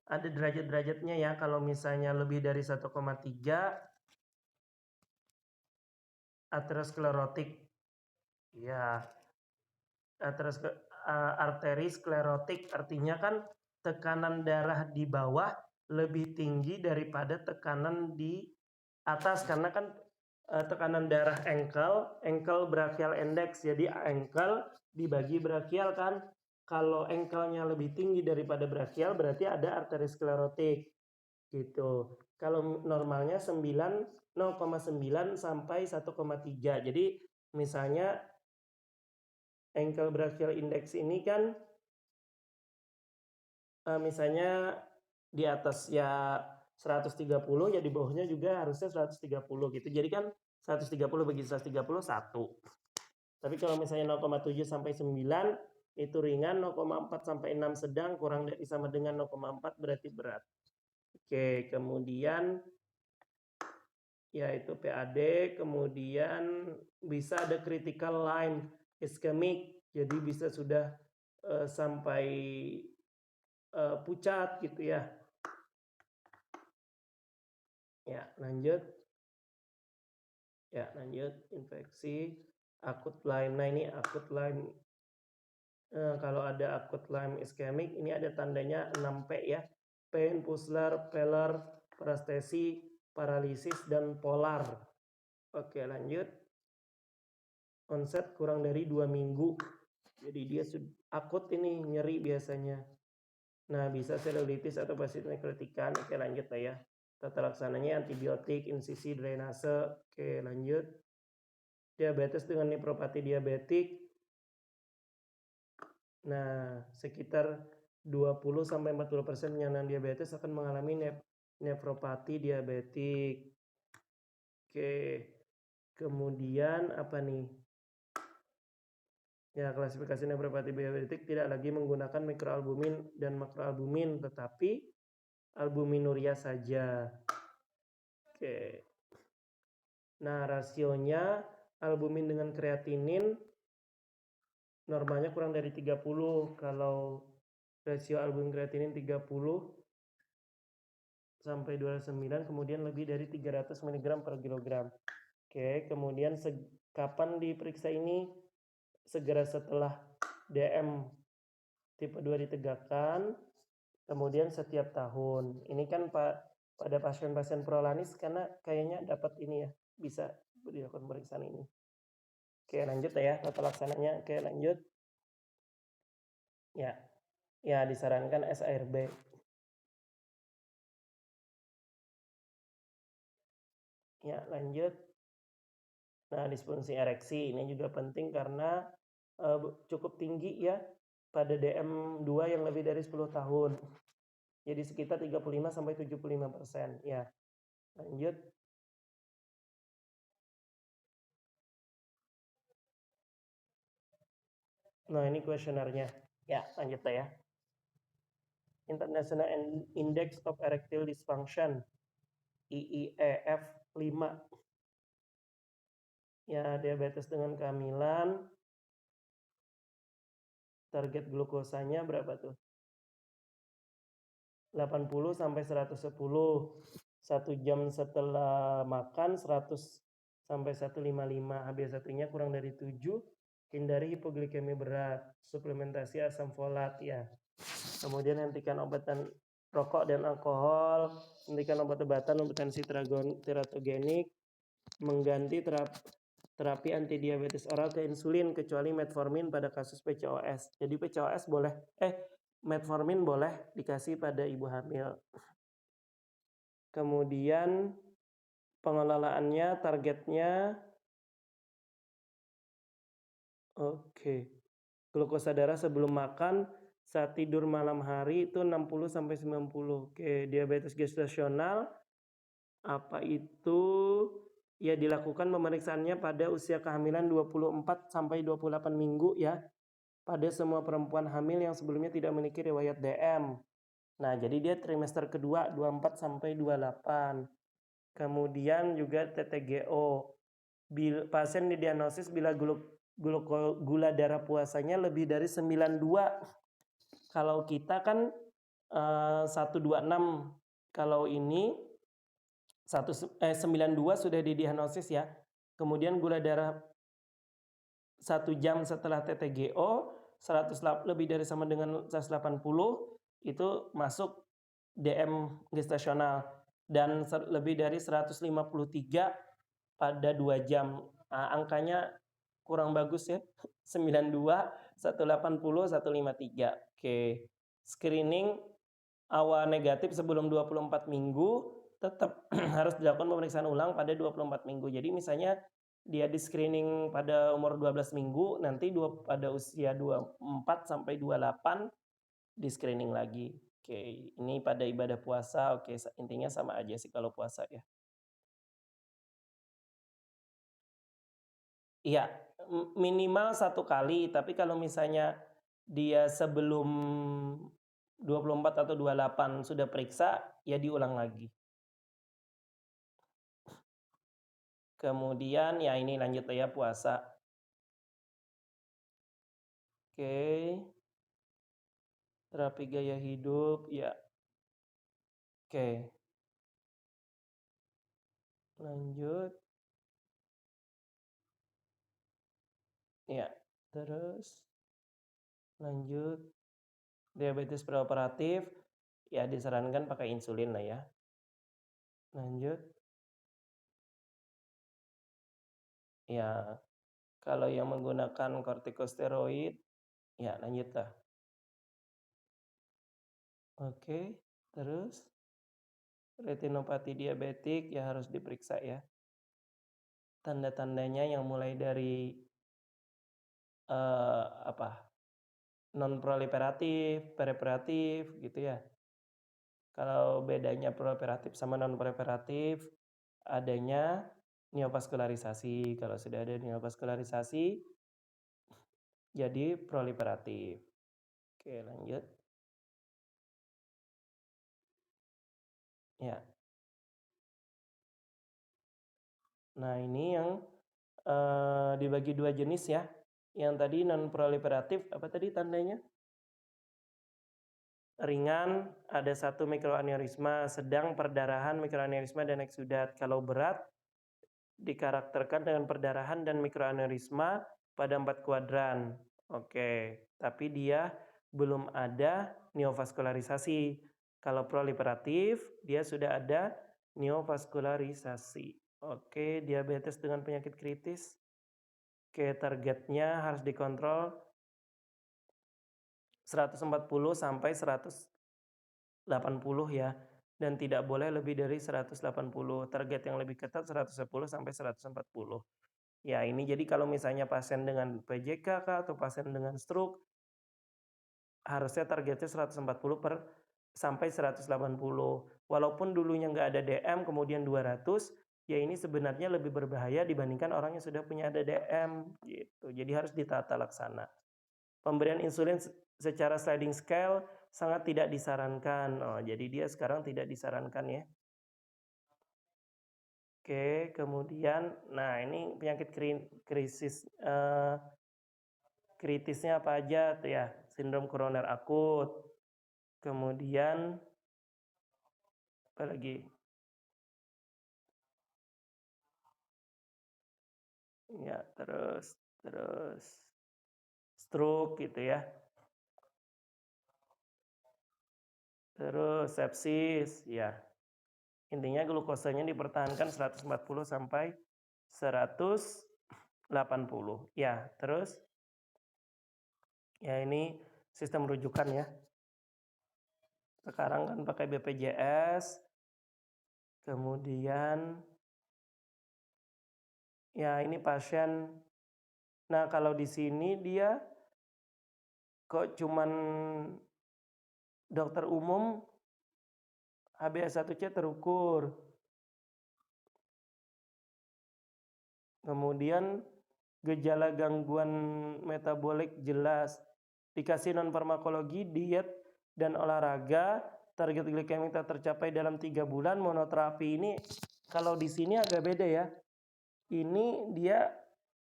Speaker 1: ada derajat-derajatnya ya. Kalau misalnya lebih dari 1,3 aterosklerotik. Ya. Arterisklerotik artinya kan tekanan darah di bawah lebih tinggi daripada tekanan di atas, karena kan tekanan darah ankle brachial index. Jadi ankle dibagi brachial kan. Kalau ankle-nya lebih tinggi daripada brachial berarti ada arterisklerotik gitu. Kalau normalnya 0,9 sampai 1,3. Jadi misalnya ankle brachial index ini kan misalnya di atas ya 130, ya di bawahnya juga harusnya 130 gitu. Jadi kan 130 bagi 130 1. Tapi kalau misalnya 0,7 sampai 9 itu ringan, 0,4 sampai 6 sedang, kurang dari sama dengan 0,4 berarti berat. Oke, kemudian yaitu PAD, kemudian bisa ada critical line ischemic, jadi bisa sudah sampai pucat gitu ya. Ya, lanjut. Ya, lanjut. Infeksi akut Lyme. Nah, ini akut Lyme. Kalau ada akut Lyme ischemic, ini ada tandanya 6P ya. Pain, pustular, pallor, parestesi, paralisis, dan polar. Oke, lanjut. Onset kurang dari 2 minggu. Jadi dia akut ini, nyeri biasanya. Nah, bisa selulitis atau basit nekritikan. Oke, lanjut lah ya. Tata laksananya antibiotik, insisi, drainase. Oke, lanjut. Diabetes dengan nefropati diabetik. Nah, sekitar 20-40% penyandang diabetes akan mengalami nefropati diabetik. Oke. Kemudian apa nih? Ya, klasifikasi nefropati diabetik tidak lagi menggunakan mikroalbumin dan makroalbumin, tetapi albuminuria saja. Oke. Nah, rasionya albumin dengan kreatinin normalnya kurang dari 30. Kalau rasio albumin kreatinin 30 sampai 209, kemudian lebih dari 300 mg per kilogram. Oke, kemudian kapan diperiksa ini? Segera setelah DM tipe 2 ditegakkan, kemudian setiap tahun. Ini kan pada pasien-pasien prolanis karena kayaknya dapat ini ya, bisa dilakukan pemeriksaan ini. Oke, lanjut ya tata laksananya. Oke, lanjut. Ya, disarankan SARB. Ya, lanjut. Nah, disfungsi ereksi ini juga penting karena cukup tinggi ya pada DM2 yang lebih dari 10 tahun. Jadi sekitar 35-75%. Ya, lanjut. Nah, ini kuesionernya. Ya, lanjut ya. International Index of Erectile Dysfunction, IIEF 5. Ya, diabetes dengan kehamilan. Target glukosanya berapa tuh? 80 sampai 110. 1 jam setelah makan 100 sampai 155. HbA1-nya kurang dari 7. Hindari hipoglikemi berat. Suplementasi asam folat ya. Kemudian hentikan obatan rokok dan alkohol. Hentikan obat-obatan tensi teratogenik. Mengganti terapi antidiabetes oral ke insulin kecuali metformin pada kasus PCOS. Jadi PCOS boleh metformin boleh dikasih pada ibu hamil. Kemudian pengelolaannya targetnya glukosa darah sebelum makan saat tidur malam hari itu 60 sampai 90. Diabetes gestasional apa itu? Ya dilakukan pemeriksaannya pada usia kehamilan 24 sampai 28 minggu ya. Pada semua perempuan hamil yang sebelumnya tidak memiliki riwayat DM. Nah, jadi dia trimester kedua 24 sampai 28. Kemudian juga TTGO. Pasien didiagnosis bila gula darah puasanya lebih dari 92. Kalau kita kan 126. Kalau ini 92 sudah didiagnosis ya. Kemudian gula darah 1 jam setelah TTGO 100 lebih dari sama dengan 180 itu masuk DM gestasional dan lebih dari 153 pada 2 jam. Angkanya kurang bagus ya. 92, 180, 153. Oke. Screening awal negatif sebelum 24 minggu tetap harus dilakukan pemeriksaan ulang pada 24 minggu. Jadi misalnya dia di screening pada umur 12 minggu, nanti pada usia 24 sampai 28 di screening lagi. Oke, ini pada ibadah puasa. Oke, intinya sama aja sih kalau puasa ya. Iya, minimal 1 kali, tapi kalau misalnya dia sebelum 24 atau 28 sudah periksa, ya diulang lagi. Kemudian ya ini lanjut ya puasa. Oke. Terapi gaya hidup ya. Oke. Lanjut. Ya, terus lanjut. Diabetes preoperatif ya disarankan pakai insulin lah ya. Lanjut. Ya, kalau yang menggunakan kortikosteroid ya lanjut lah. Oke, terus retinopati diabetik ya harus diperiksa ya. Tanda-tandanya yang mulai dari non proliferatif, proliferatif gitu ya. Kalau bedanya proliferatif sama non proliferatif adanya neovaskularisasi. Kalau sudah ada neovaskularisasi jadi proliferatif. Oke, lanjut. Ya. Nah, ini yang dibagi 2 jenis ya. Yang tadi non proliferatif apa tadi tandanya? Ringan ada 1 mikroaneurisma, sedang perdarahan, mikroaneurisma dan eksudat. Kalau berat dikarakterkan dengan perdarahan dan mikroaneurisma pada 4 kuadran. Oke, tapi dia belum ada neovaskularisasi. Kalau proliferatif, dia sudah ada neovaskularisasi. Oke, diabetes dengan penyakit kritis. Oke, targetnya harus dikontrol 140 sampai 180 ya. dan tidak boleh lebih dari 180. Target yang lebih ketat 110 sampai 140. Ya, ini jadi kalau misalnya pasien dengan PJK kah, atau pasien dengan stroke, harusnya targetnya 140 per sampai 180. Walaupun dulunya nggak ada DM, kemudian 200, ya ini sebenarnya lebih berbahaya dibandingkan orang yang sudah punya ada DM, gitu. Jadi harus ditata laksana. Pemberian insulin secara sliding scale sangat tidak disarankan. Oh, jadi dia sekarang tidak disarankan ya. Oke, kemudian, nah ini penyakit kritisnya apa aja tuh ya? Sindrom koroner akut. Kemudian apa lagi? Ya, terus stroke gitu ya. Terus sepsis, ya. Intinya glukosanya dipertahankan 140 sampai 180. Ya, terus ya ini sistem rujukan ya. Sekarang kan pakai BPJS. Kemudian ya ini pasien. Nah, kalau di sini dia kok cuman dokter umum HbA1c terukur. Kemudian gejala gangguan metabolik jelas. Dikasih non farmakologi, diet dan olahraga, target glikemik tak tercapai dalam 3 bulan. Monoterapi ini kalau di sini agak beda ya. Ini dia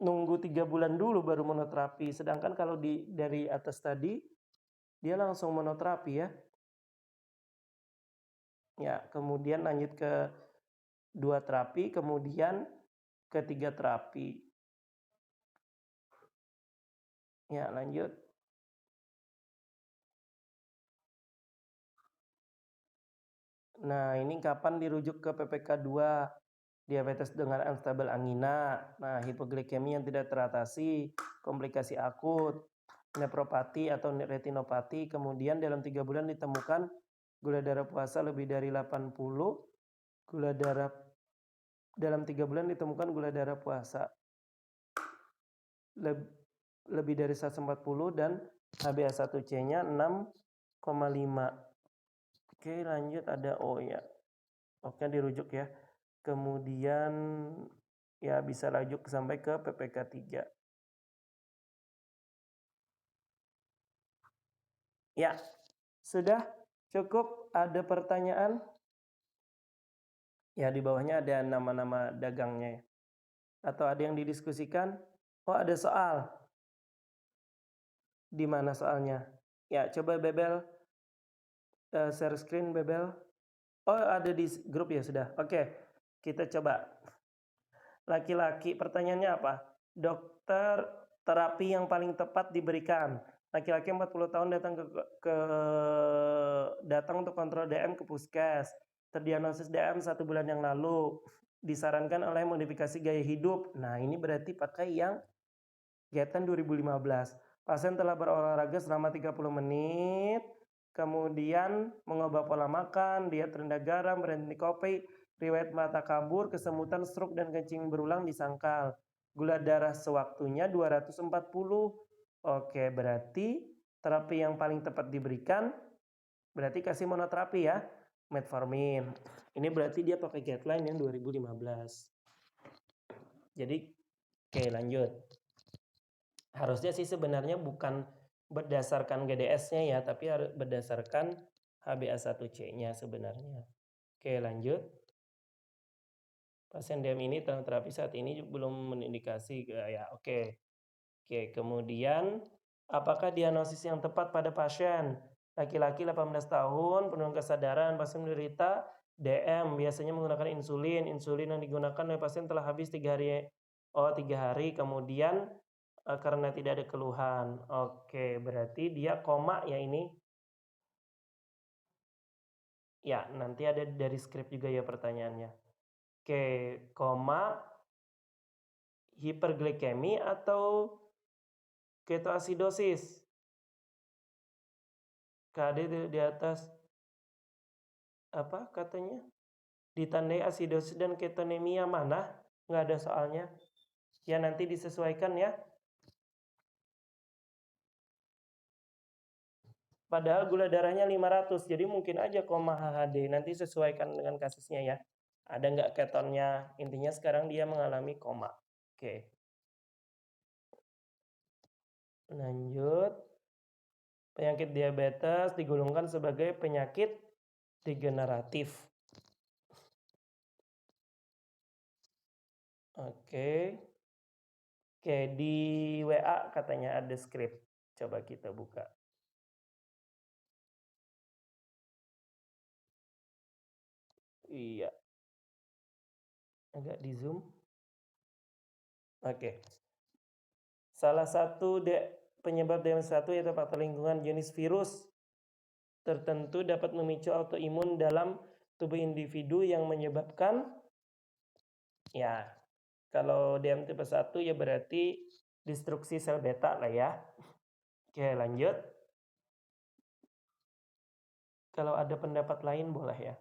Speaker 1: nunggu 3 bulan dulu baru monoterapi. Sedangkan kalau dari atas tadi dia langsung monoterapi ya. Ya, kemudian lanjut ke 2 terapi, kemudian ke 3 terapi. Ya, lanjut. Nah, ini kapan dirujuk ke PPK 2? Diabetes dengan unstable angina, nah hipoglikemi yang tidak teratasi, komplikasi akut, nefropati atau retinopati, kemudian dalam 3 bulan ditemukan gula darah puasa lebih dari 80, gula darah dalam 3 bulan ditemukan gula darah puasa lebih dari 140 dan HbA1c-nya 6,5. Oke, lanjut ada ya. Oke, dirujuk ya. Kemudian ya bisa lanjut sampai ke PPK 3. Ya, sudah cukup. Ada pertanyaan? Ya, di bawahnya ada nama-nama dagangnya. Atau ada yang didiskusikan? Oh, ada soal. Di mana soalnya? Ya, coba Bebel share screen Bebel. Oh, ada di grup ya sudah. Oke, kita coba. Laki-laki, pertanyaannya apa? Dokter, terapi yang paling tepat diberikan. Laki-laki 40 tahun datang untuk kontrol DM ke puskes. Terdiagnosis DM 1 bulan yang lalu. Disarankan oleh modifikasi gaya hidup. Nah, ini berarti pakai yang Gaetan 2015. Pasien telah berolahraga selama 30 menit. Kemudian mengubah pola makan, diet rendah garam, berhenti kopi, riwayat mata kabur, kesemutan, stroke, dan kencing berulang disangkal. Gula darah sewaktunya 240. Oke, berarti terapi yang paling tepat diberikan berarti kasih monoterapi ya, metformin. Ini berarti dia pakai guideline yang 2015. Jadi, oke lanjut. Harusnya sih sebenarnya bukan berdasarkan GDS-nya ya, tapi harus berdasarkan HbA1c-nya sebenarnya. Oke, lanjut. Pasien DM ini terapi saat ini belum mengindikasi ya, oke. Oke, kemudian apakah diagnosis yang tepat pada pasien? Laki-laki 18 tahun, penurunan kesadaran, pasien menderita DM, biasanya menggunakan insulin. Insulin yang digunakan oleh pasien telah habis 3 hari. 3 hari, kemudian karena tidak ada keluhan. Oke, berarti dia koma ya ini. Ya, nanti ada dari skrip juga ya pertanyaannya. Oke, koma, hiperglikemi atau ketoasidosis? KD di atas apa katanya? Ditandai asidosis dan ketonemia mana? Nggak ada soalnya. Ya nanti disesuaikan ya. Padahal gula darahnya 500, jadi mungkin aja koma HHD. Nanti sesuaikan dengan kasusnya ya. Ada nggak ketonnya? Intinya sekarang dia mengalami koma. Oke. Lanjut. Penyakit diabetes digolongkan sebagai penyakit degeneratif. Oke. Oke, di WA katanya ada script. Coba kita buka. Iya. Agak di zoom. Oke. Salah satu penyebab DM1 yaitu faktor lingkungan jenis virus tertentu dapat memicu autoimun dalam tubuh individu yang menyebabkan, ya, kalau DM tipe 1 ya berarti destruksi sel beta lah ya. Oke, lanjut. Kalau ada pendapat lain boleh ya.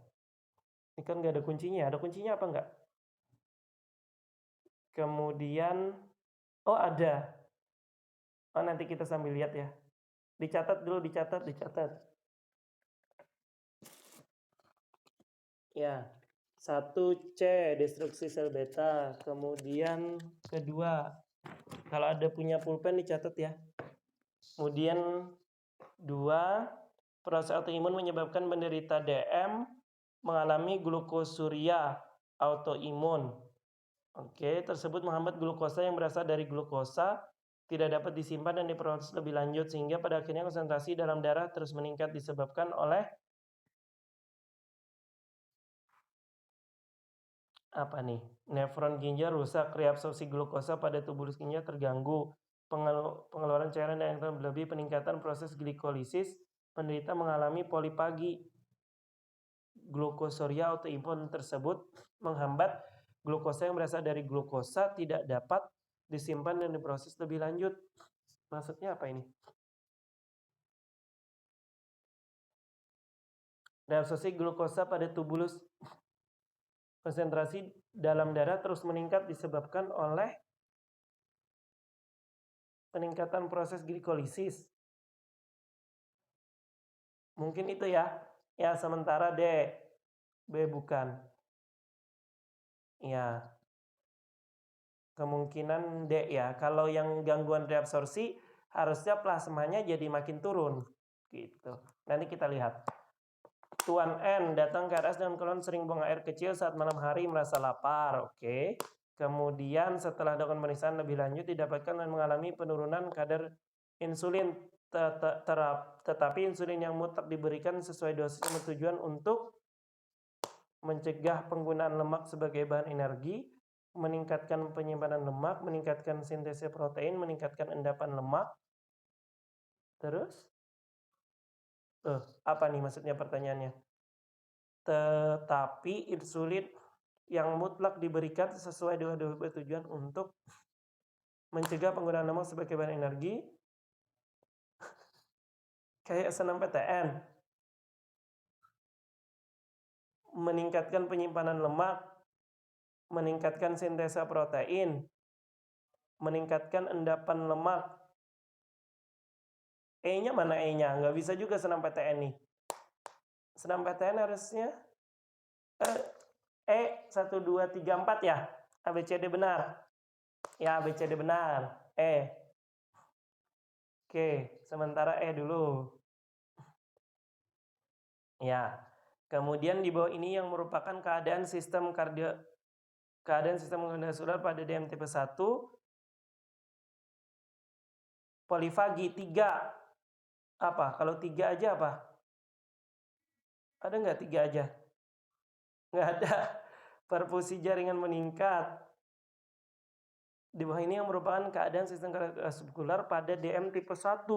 Speaker 1: Ini kan nggak ada kuncinya. Ada kuncinya apa nggak? Kemudian, oh ada. Oh nanti kita sambil lihat ya. Dicatat dulu, dicatat. Ya, 1C destruksi sel beta. Kemudian kedua, kalau ada punya pulpen dicatat ya. Kemudian 2, proses autoimun menyebabkan penderita DM mengalami glukosuria autoimun. Oke, tersebut menghambat glukosa yang berasal dari glukosa tidak dapat disimpan dan diproses lebih lanjut sehingga pada akhirnya konsentrasi dalam darah terus meningkat disebabkan oleh apa nih? Nefron ginjal rusak, reabsorpsi glukosa pada tubuh ginjal terganggu, pengeluaran cairan yang berlebih, peningkatan proses glikolisis, penderita mengalami polipagi. Glukosuria autoimun tersebut menghambat glukosa yang berasal dari glukosa tidak dapat disimpan dan diproses lebih lanjut. Maksudnya apa ini? Reabsorpsi glukosa pada tubulus konsentrasi dalam darah terus meningkat disebabkan oleh peningkatan proses glikolisis. Mungkin itu ya. Ya, sementara D. B bukan. Ya. Kemungkinan D ya. Kalau yang gangguan reabsorpsi harusnya plasmanya jadi makin turun. Gitu. Nanti kita lihat. Tuan N datang ke RS dengan keluhan sering buang air kecil saat malam hari merasa lapar. Oke. Kemudian setelah dilakukan pemeriksaan lebih lanjut didapatkan dan mengalami penurunan kadar insulin. Tetapi insulin yang mutlak diberikan sesuai dosis yang bertujuan untuk mencegah penggunaan lemak sebagai bahan energi, meningkatkan penyimpanan lemak, meningkatkan sintesa protein, meningkatkan endapan lemak. Terus? Apa nih maksudnya pertanyaannya? Tetapi insulin yang mutlak diberikan sesuai dengan tujuan untuk mencegah penggunaan lemak sebagai bahan energi. Kayak SNMPTN. Meningkatkan penyimpanan lemak, meningkatkan sintesa protein, meningkatkan endapan lemak. E-nya mana E-nya? Nggak bisa juga SNMPTN nih. SNMPTN harusnya E 1, 2, 3, 4 ya? ABCD benar. Ya, ABCD benar. E. Oke, sementara E dulu. Ya. Kemudian di bawah ini yang merupakan keadaan sistem kardiovaskular pada DM tipe 1. Polifagi 3. Apa? Kalau 3 aja apa? Ada nggak 3 aja? Nggak ada. Perfusi jaringan meningkat. Di bawah ini yang merupakan keadaan sistem kardiovaskular pada DM tipe 1.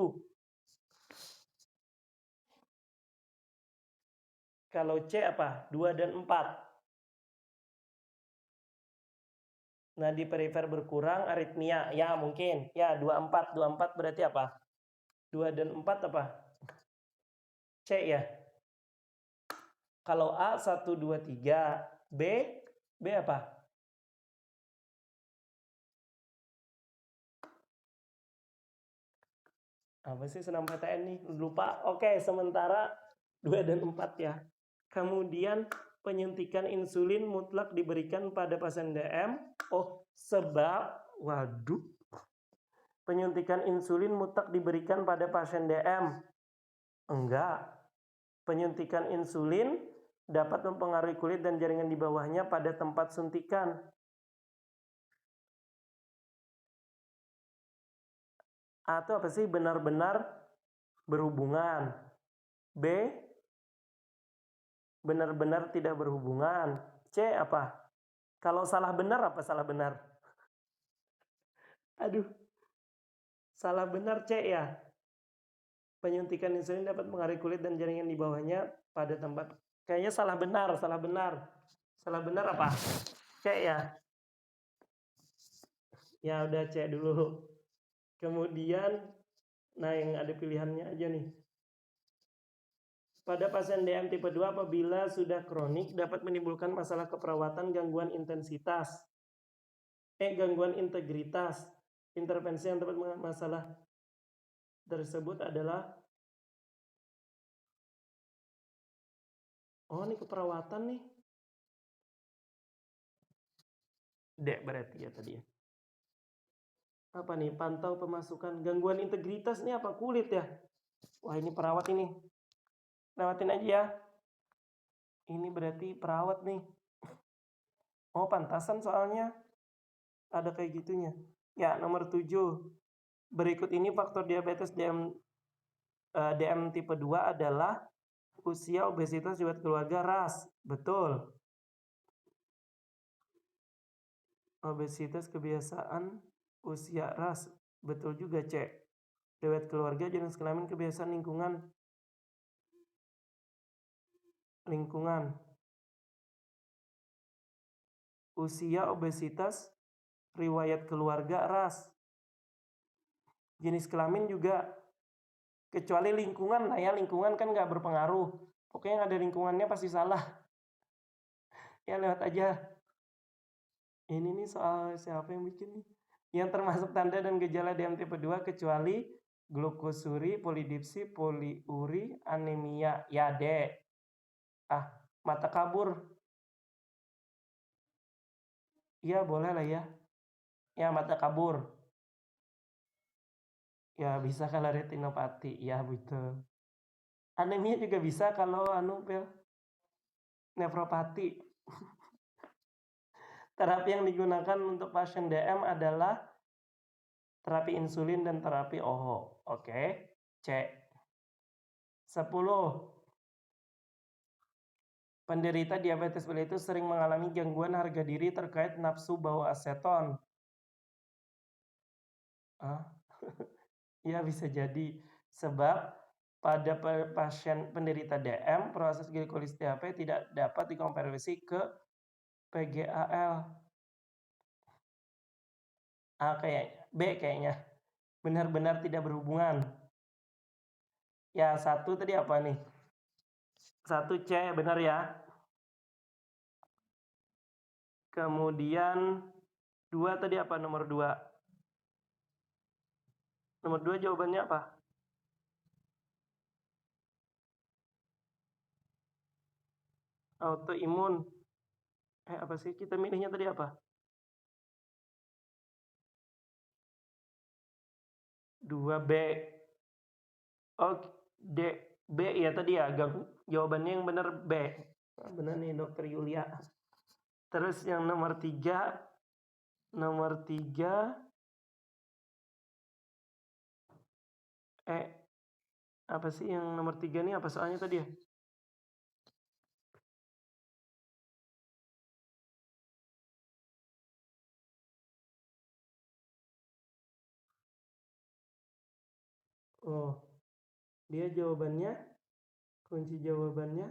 Speaker 1: Kalau C apa? 2 dan 4. Nadi perifer berkurang, aritmia. Ya mungkin. Ya 24. 24 berarti apa? 2 dan 4 apa? C ya? Kalau A 1, 2, 3. B apa? Apa sih senam PTN nih? Lupa. Oke, sementara 2 dan 4 ya. Kemudian penyuntikan insulin mutlak diberikan pada pasien DM. Oh, sebab, waduh. Penyuntikan insulin mutlak diberikan pada pasien DM. Enggak. Penyuntikan insulin dapat mempengaruhi kulit dan jaringan di bawahnya pada tempat suntikan. Atau apa sih benar-benar berhubungan. B, benar-benar tidak berhubungan. C apa? Kalau salah benar apa salah benar? Aduh, salah benar C ya. Penyuntikan insulin dapat mengaruhi kulit dan jaringan di bawahnya pada tempat. Kayaknya salah benar, salah benar. Salah benar apa? C ya. Ya udah C dulu. Kemudian, nah yang ada pilihannya aja nih. Pada pasien DM tipe 2 apabila sudah kronik dapat menimbulkan masalah keperawatan, gangguan intensitas. Gangguan integritas. Intervensi yang tepat masalah tersebut adalah oh ini keperawatan nih. D berarti ya tadi ya. Apa nih? Pantau pemasukan. Gangguan integritas nih apa? Kulit ya? Wah ini perawat ini. Lewatin aja ya. Ini berarti perawat nih. Oh pantasan soalnya. Ada kayak gitunya. Ya nomor 7. Berikut ini faktor diabetes DM tipe 2 adalah usia, obesitas, riwayat keluarga, ras. Betul. Obesitas, kebiasaan, usia, ras. Betul juga, C. Riwayat keluarga, jenis kelamin, kebiasaan, lingkungan. Usia, obesitas, riwayat keluarga, ras. Jenis kelamin juga. Kecuali lingkungan, nah ya lingkungan kan nggak berpengaruh. Pokoknya yang ada lingkungannya pasti salah. Ya lewat aja. Ini nih soal siapa yang bikin nih? Yang termasuk tanda dan gejala DM tipe 2 kecuali glukosuri, polidipsi, poliuri, anemia. Ya D. Mata kabur. Ya boleh lah ya. Ya mata kabur. Ya bisa kalau retinopati. Ya betul. Anemia juga bisa kalau nefropati. Terapi yang digunakan untuk pasien DM adalah terapi insulin dan terapi OHO. Oke. C. 10. Penderita diabetes mellitus sering mengalami gangguan harga diri terkait nafsu bau aseton. Ya bisa jadi. Sebab pada pasien penderita DM, proses glikolis THP tidak dapat dikonversi ke PGAL. B kayaknya. Benar-benar tidak berhubungan. Ya 1 tadi apa nih? 1 C benar ya. Kemudian 2 tadi apa nomor 2? Nomor 2 jawabannya apa? Autoimun. Apa sih kita milihnya tadi apa? 2B. Oh, D. B ya tadi ya. Jawabannya yang benar B. Benar nih Dokter Yulia. Terus yang nomor 3. Apa sih yang nomor 3 nih? Apa soalnya tadi ya? Oh, dia jawabannya, kunci jawabannya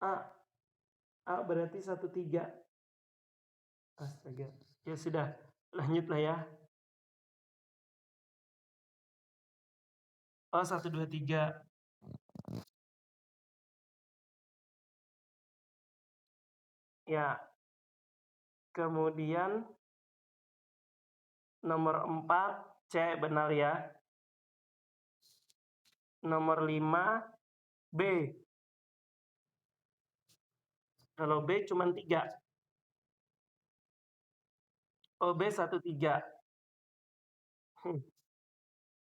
Speaker 1: A. A berarti 1-3. Astaga. Ya sudah, lanjut lah ya. Oh, 1, 2, 3. Ya. Kemudian nomor 4 C benar ya. Nomor 5 B. Kalau B cuma 3. Oh, B 13.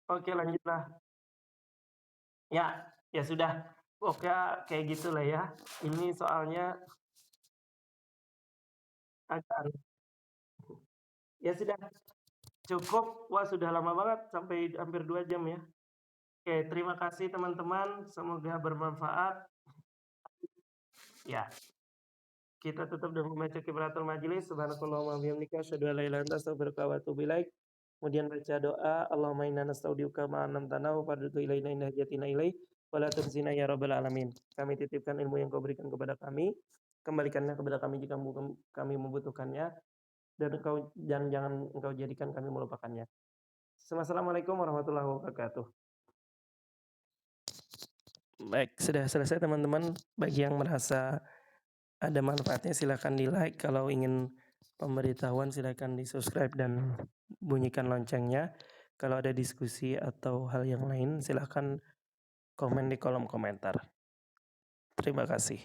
Speaker 1: Oke, lanjutlah. Ya, ya sudah. Oke, kayak gitulah ya. Ini soalnya agak aneh. Ya sudah, cukup. Wah, sudah lama banget, sampai hampir 2 jam ya. Oke, terima kasih teman-teman, semoga bermanfaat. Ya, kita tutup dengan membaca kifaratul majelis. Subhanakallahumma wa bihamdika asyhadu an la ilaha illa anta astaghfiruka wa atubu ilaik. Kemudian baca doa, Allahumma inna nastaudiuka ma 'allamtana wa fardhu ilaina inna hajatina ilaih wa la tukhzina ya rabbal alamin. Kami titipkan ilmu yang Kau berikan kepada kami, kembalikannya kepada kami jika kami membutuhkannya, dan jangan Engkau jadikan kami melupakannya. Assalamualaikum warahmatullahi wabarakatuh. Baik, sudah selesai teman-teman. Bagi yang merasa ada manfaatnya silakan di-like. Kalau ingin pemberitahuan silakan di-subscribe dan bunyikan loncengnya. Kalau ada diskusi atau hal yang lain silakan komen di kolom komentar. Terima kasih.